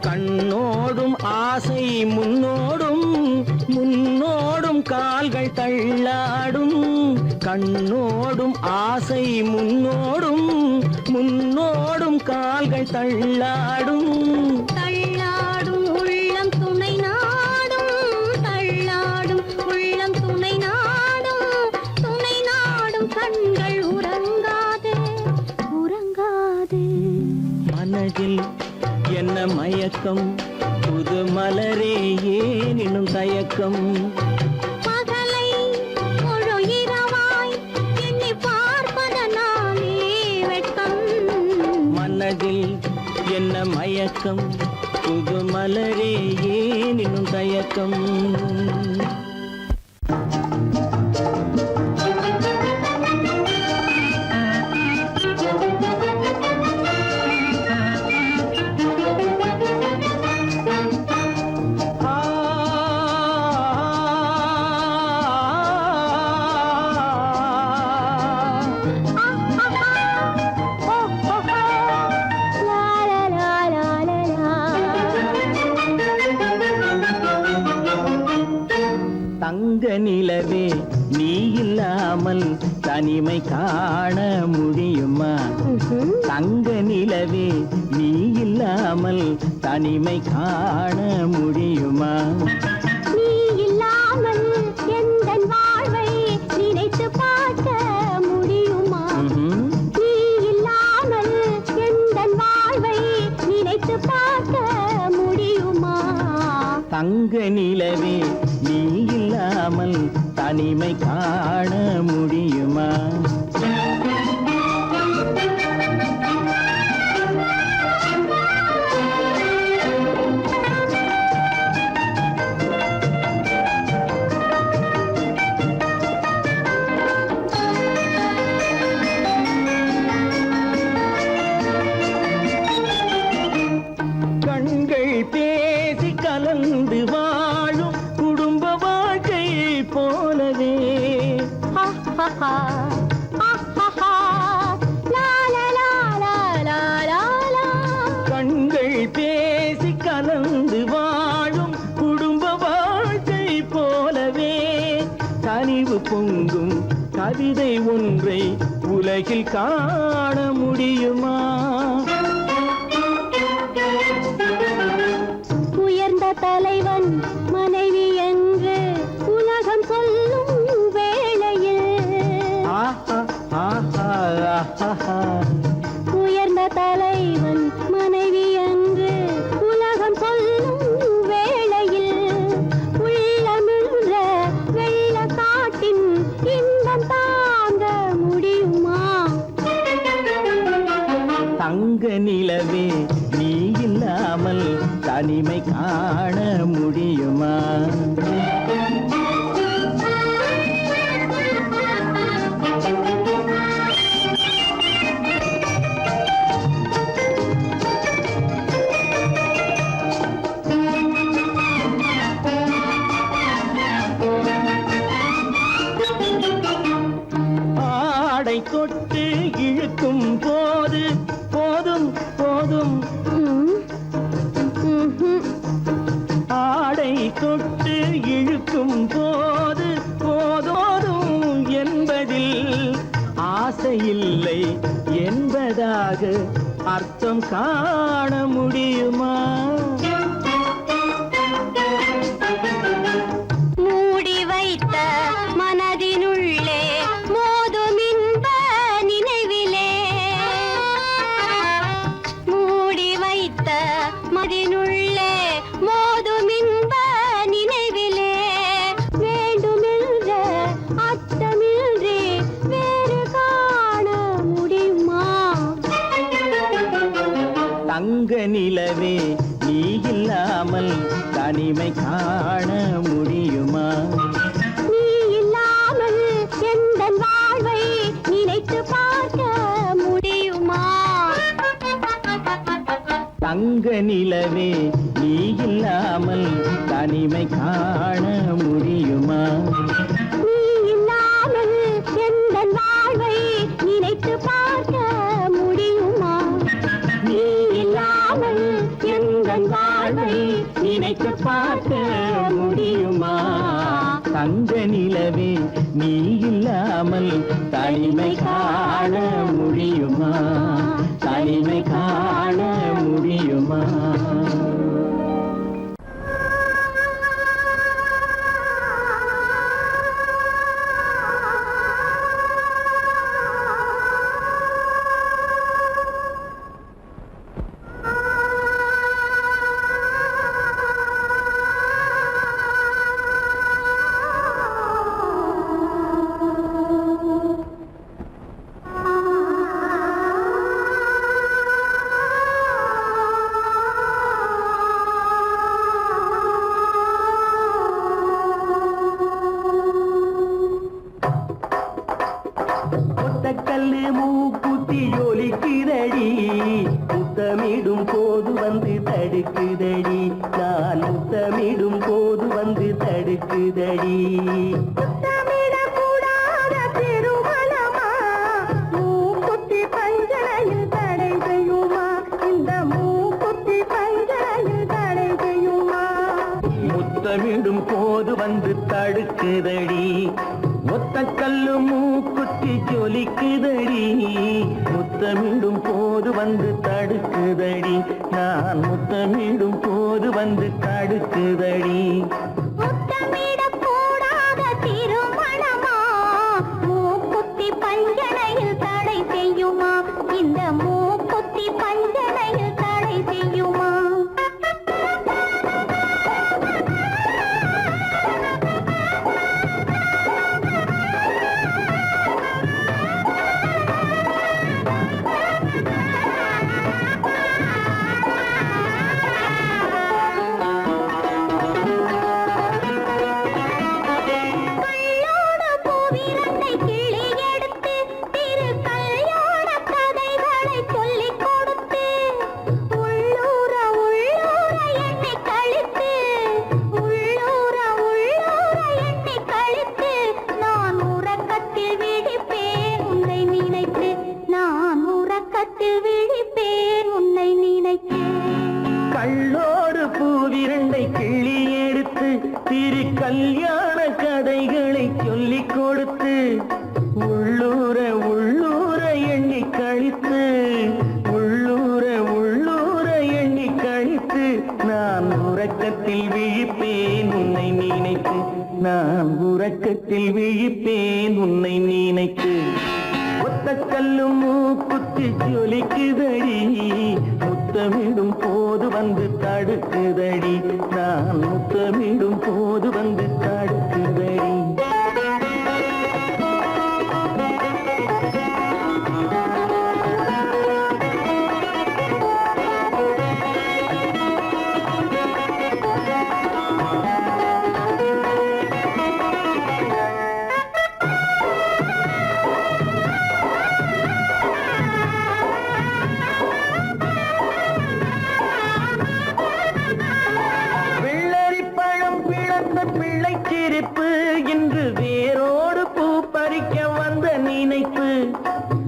கண்ணோடும் ஆசை முன்னோடும் முன்னோடும் கால்கள் தள்ளாடும் கண்ணோடும் ஆசை முன்னோடும் முன்னோடும் கால்கள் தள்ளாடும் தள்ளாடும் உள்ளம் துணை நாடும் தள்ளாடும் உள்ளம் துணை நாடும் கண்கள் உறங்காதே உறங்காதே மனதில் என்ன மயக்கம் புது மலரே ஏன் இன்னும் தயக்கம் பகலை முழு இரவாய் எண்ணி பார்ப்பதனாலே வெட்கம் மனதில் என்ன மயக்கம் புது மலரே ஏன் இன்னும் தயக்கம் தங்க நிலவே நீ இல்லாமல் தனிமை காண முடியுமா தங்க நிலவே நீ இல்லாமல் தனிமை காண முடியுமா நீ இல்லாமல் எந்தன் வாழ்வை நினைத்து பார்க்க முடியுமா நீ இல்லாமல் எந்தன் வாழ்வை நினைத்து பார்க்க முடியுமா தங்க நிலவே நீ இல்லாமல் தனிமை காண முடியுமா? கண்கள் பேசி கலந்து வாழும் குடும்ப வாழ்க்கை போலவே கண்கள் பேசி கலந்து வாழும் குடும்ப வாழ்க்கை போலவே கனிவு பொங்கும் கவிதை ஒன்றை உலகில் காண முடியுமா? உயர்ந்த தலைவன் மனைவி என்று உலகம் சொல்லும் வேளையில் உயர்ந்த தலைவன் மனைவி என்று உலகம் சொல்லும் வேளையில் உள்ளமிழ்ற வெள்ள காட்டின் இன்பம் தாங்க முடியுமா? தங்க நிலவே நீ இல்லாமல் தனிமை காண முடியுமா? ஆடை தொட்டு இழுக்கும் போது போதும் போதும் ஆடை தொட்டு இழுக்கும் போது போதோதும் என்பதில் ஆசையில்லை என்பதாக அர்த்தம் காண முடியுமா? மூடி வைத்த மனதினுள்ளே மோதும் இன்ப நினைவிலே மூடி வைத்த மனதினுள்ளே மோதும் இன்ப நினைவிலே வேண்டுமென்ற அச்சமின்றி வேறு காண முடியுமா? தங்க நிலவே நீ இல்லாமல் தனிமை காண முடியுமா? நீ இல்லாமல் எந்தன் வாழ்வை நினைத்து பார்க்க முடியுமா? தங்க நிலவே நீ இல்லாமல் தனிமை காண முடியுமா? நீ இல்லாமல் எந்தன் வாழ்வை நினைத்து பார்க்க முடியுமா? நீ இல்லாமல் எந்தன் வாழ்வை நினைத்து பார்க்க முடியுமா? தங்க நிலவே நீ இல்லாமல் தனிமை காண முடியுமா? தனிமை காண முடியுமா? ஒத்தக்கல்லு மூக்குத்தி ஒலிக்குதடி முத்தமிடும் போது வந்து தடுக்குதடி நான் முத்தமிடும் போது வந்து தடுக்குதடி முத்தமிடக்கூடாத திருமணமா? மூக்குத்தி பஞ்சனையில் தடை செய்யுமா? இந்த மூக்குத்தி பஞ்சனையில் தடை செய்யுமா? முத்தமிடும் போது வந்து தடுக்குதடி ஒத்தக்கல்லு மூக்குத்தி ஜொலிக்குதடி முத்தமிடும் போது வந்து தடுக்குதடி நான் முத்தமிடும் போது வந்து தடுக்குதடி முத்தமிடக்கூடாத திருமணமா? மூக்குத்தி பஞ்சனையில் தடை செய்யுமா? இந்த மூக்குத்தி பஞ்சனையில் தடை செய்யுமா? கொடுத்து உள்ளூர உள்ளூர எண்ணி கழித்து உள்ளூர உள்ளூர எண்ணி கழித்து நான் உறக்கத்தில் விழிப்பேன் உன்னை நினைத்து நான் உறக்கத்தில் விழிப்பேன் உன்னை நினைத்து ஒத்த கல்லும் மூக்குத்தி ஜொலிக்குதடி முத்தமிடும் போது வந்து தடுக்குதடி நான் முத்தமிடும் போது வந்து தடுக்குதடி பிள்ளைச்சிரிப்பு இன்று வேரோடு பூ பறிக்க வந்த நினைப்பு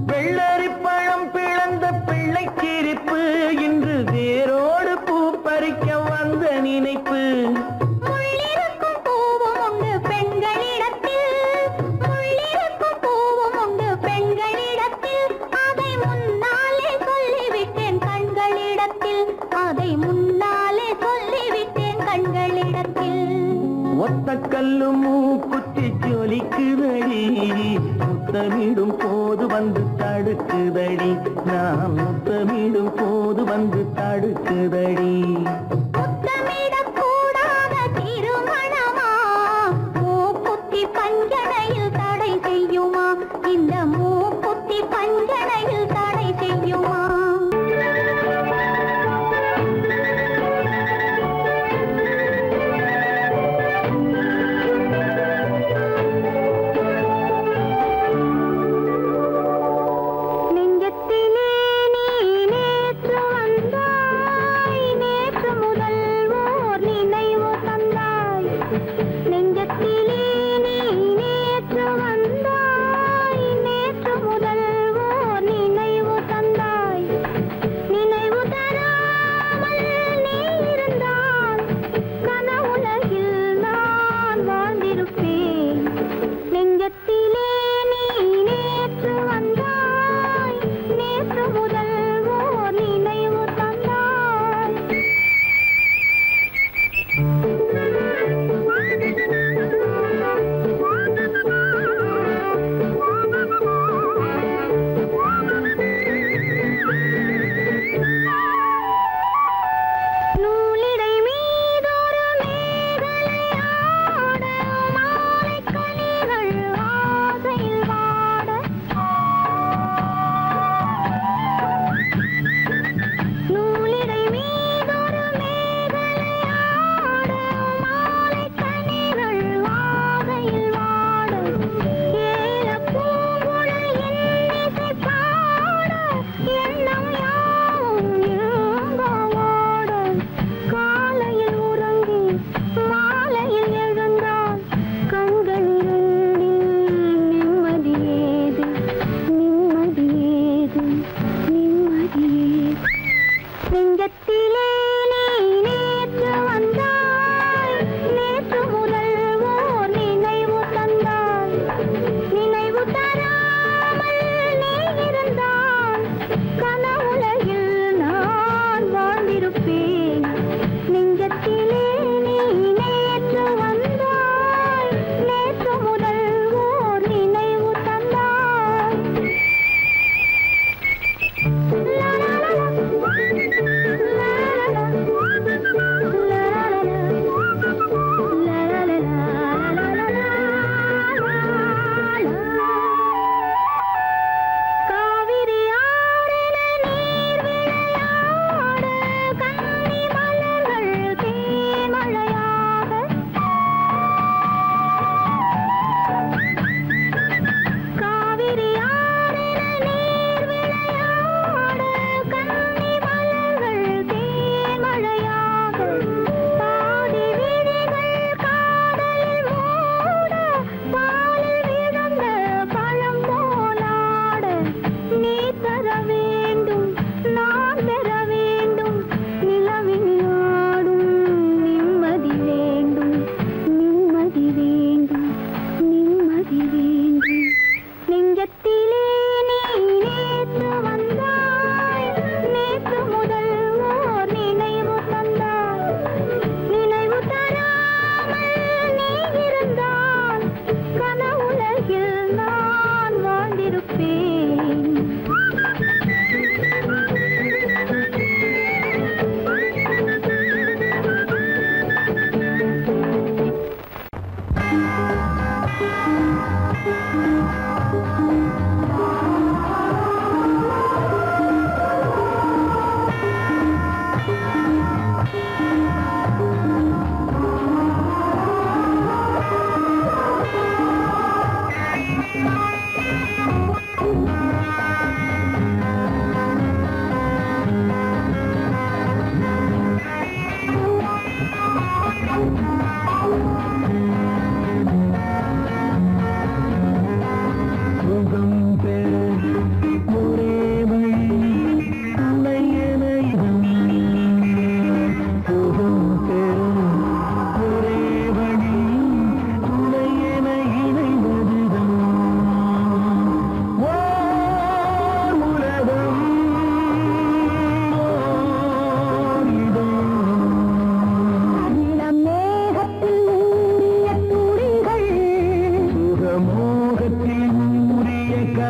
வெள்ளரி பழம் பிளந்த பிள்ளைச்சிரிப்பு இன்று வேரோடு பூ பறிக்க வந்த நினைப்பு முள்ளிருக்கும் பூவும் உண்டு பெண்களிடத்தில் முள்ளிருக்கும் பூவும் உண்டு பெண்களிடத்தில் அதை முன்னாலே சொல்லிவிட்டேன் கண்களிடத்தில் அதை முன்னாலே சொல்லிவிட்டேன் கண்களிடத்தில் ஒத்த கல்லு மூக்குத்தி ஜொலிக்குதடி முத்தமிடும் போது வந்து தடுக்குதடி நான் முத்தமிடும் போது வந்து தடுக்குதடி முத்தமிடக்கூடாத திருமணமா மூக்குத்தி பஞ்சனையில் தடை செய்யுமா இந்த மூக்குத்தி பஞ்சனையில் தடை செய்யுமா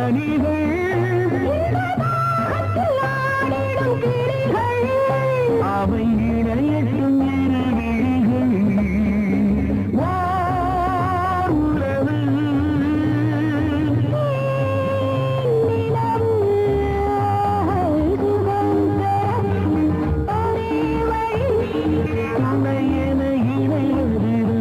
கனிகள் அவை இணையட்டும் இரு விழிகள் ஓர் உறவு துணை என இணைவதுதான்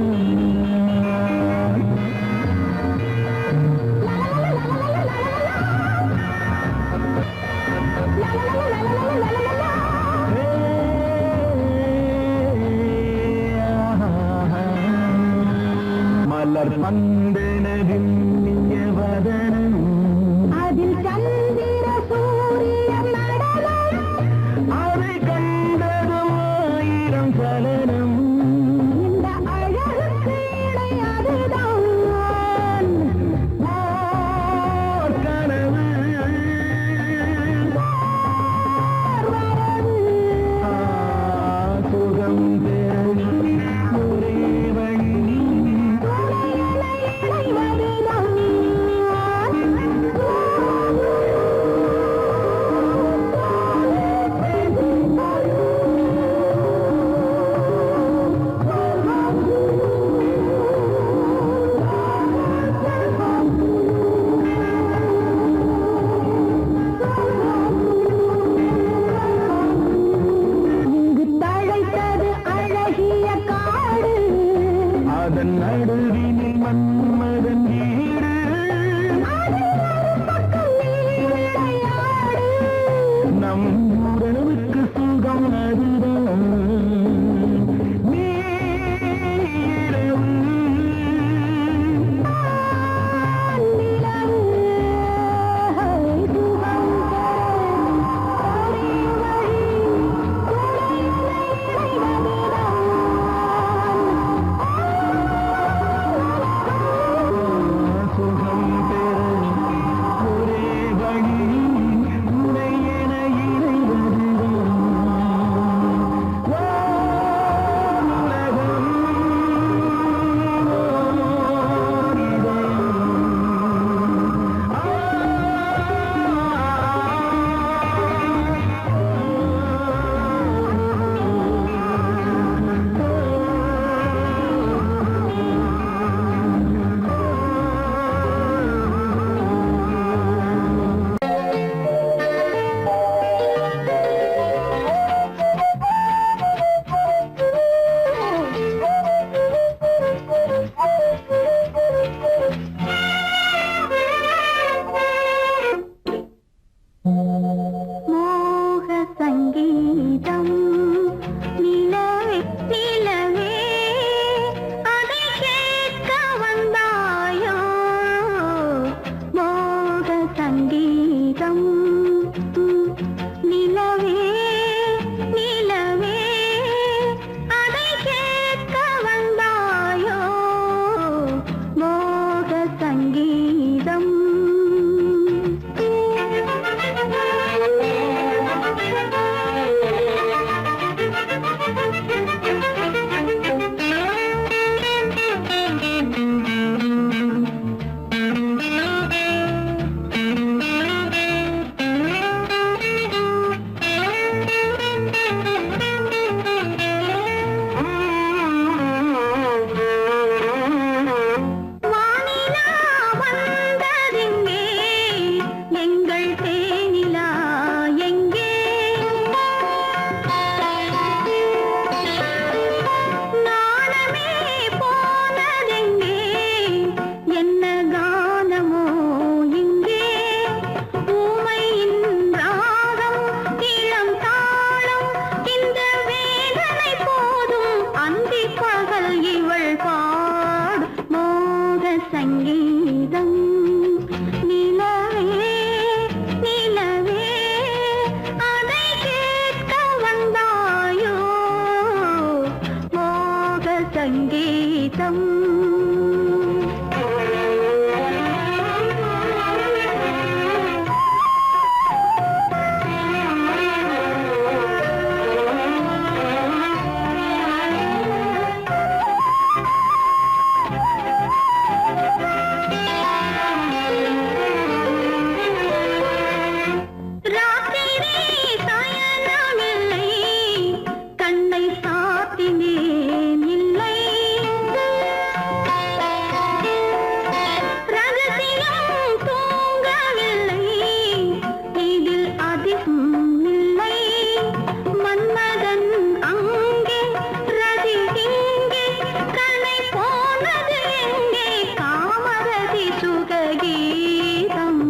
கீதம்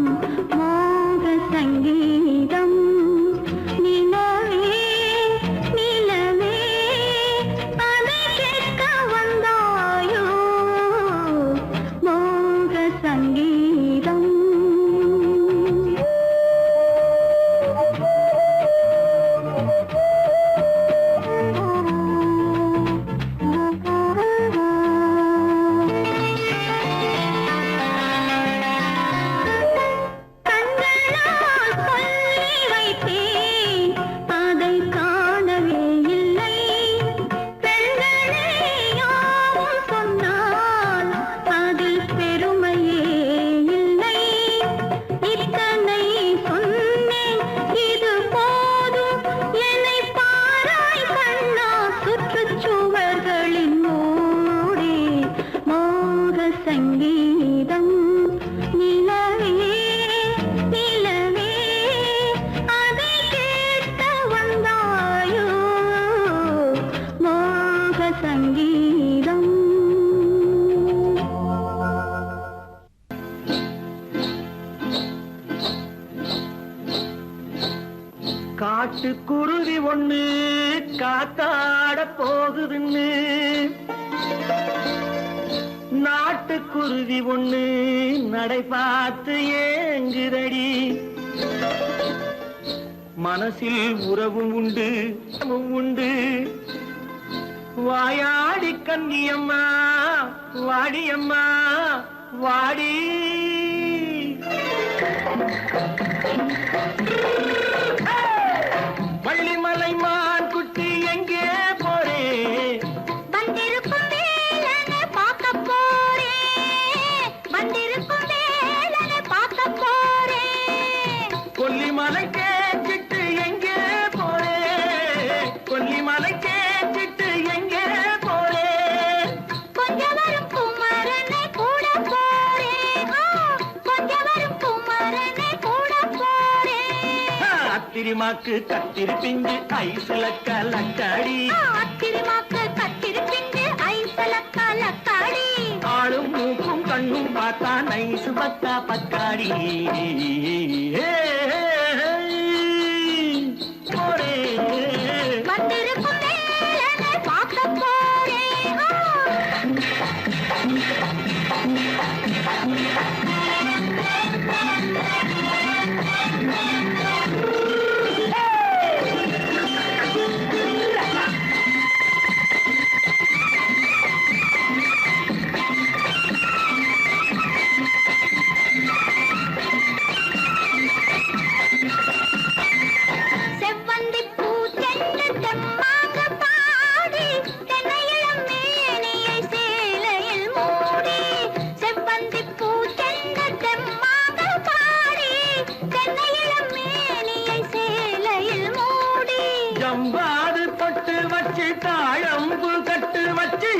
மோக சங்கீதம் நிலவே நிலவே அதை கேட்க வந்தாயோ மோக சங்கீதம் கண்களால் சொல்லி வைத்தேன் அதை காணவே இல்லை பெண்களே யாவும் சொன்னால் அதில் பெருமையே இல்லை இத்தனை சொன்னேன் இது போதும் என்னை பாராய் கண்ணா சுற்றுச்சுவர்களின் மூடி மோக சங்கீதம் நிலவே நிலவே அதை கேட்க வந்தாயோ மோக சங்கீதம் காட்டுக்குருவி ஒண்ணு காத்தாட போகுதுன்னு நாட்டுக்குருவி ஒண்ணு நடை பார்த்து ஏங்குதடி மனசில் உறவும் உண்டு உண்டு வாயாடி கன்னியம்மா வாடியம்மா வாடி வள்ளிமலை மான் குட்டி எங்கே போறே வந்திருக்கும் வேலனை பார்க்க போறேன் வந்திருக்கும் வேலனை பார்க்க போறேன் கொல்லிமலை கேட்டுட்டு எங்கே போறே கொல்லிமலை கேட்டுட்டு எங்கே போறே கொஞ்சம் வரும் குமரனை கூட போறேன் கொஞ்சம் வரும் குமரனை கூட போறேன் அத்திரிமாக்கு கத்திரி பிஞ்சு ஐசுல கலக்காடி அத்திரிமாக்கு கத்திரி பிஞ்சு ஐசல கலக்காடி ஆளும் மூக்கும் கண்ணும் பார்த்தா நைசு பக்கா பக்காடி போறே வந்திருக்கும் வேலனை பார்க்க போறேன் செவ்வந்தி பூ தென்ன தெம்மாக பாடி தென்னையிளம் மேனியை சேலையில் மூடி செவ்வந்தி பூ தென்ன தெம்மாக பாடி தென்னையிளம் மேனியை சேலையில் மூடி ஜம்பாது பொட்டு வச்சு தாழம்பு கட்டு வச்சு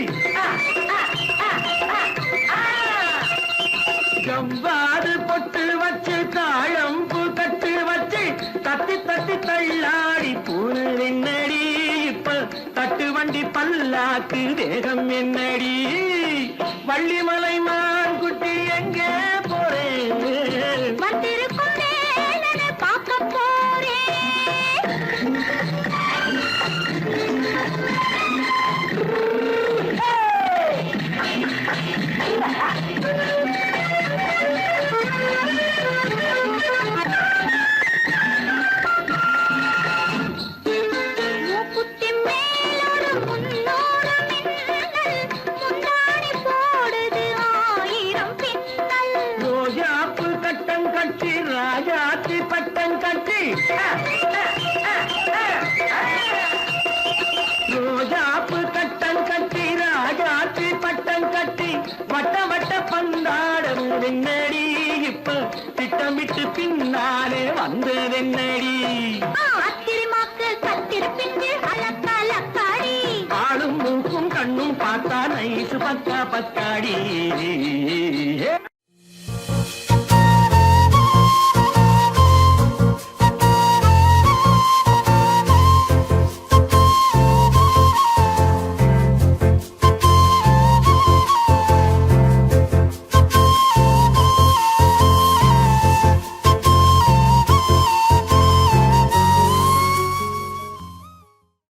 ஜம்பாது பொட்டு வச்சு தாழம்பு கட்டு வச்சு தட்டி தட்டி தள்ளாடி பூரு என்னடி இப்ப தட்டு வண்டி பல்லாக்கு வேகம் என்னடி வள்ளிமலை மான் குட்டி எங்கே போறேன் வந்திருக்கும் வேலனை பார்க்க போறேன் மூக்குத்தி மேலோடு முன்னோடு மின்னல் முந்தாணி போடுது ஆயிரம் பின்னல் ரோஜாப்பு கட்டம் கட்டி ராஜாத்தி பட்டம் கட்டி ரோஜாப்பு கட்டம் கட்டி ராஜாத்தி பட்டம் கட்டி வட்ட வட்ட பந்தாடம் வெண்ணடி இப்ப திட்டமிட்டு பின்னாலே வந்ததென்னடி அத்திரிமாக்கு கத்திரி பிஞ்சு அலக்காடி ஆளும் மூக்கும் கண்ணும் பார்த்தா நைசு பக்கா பக்காடி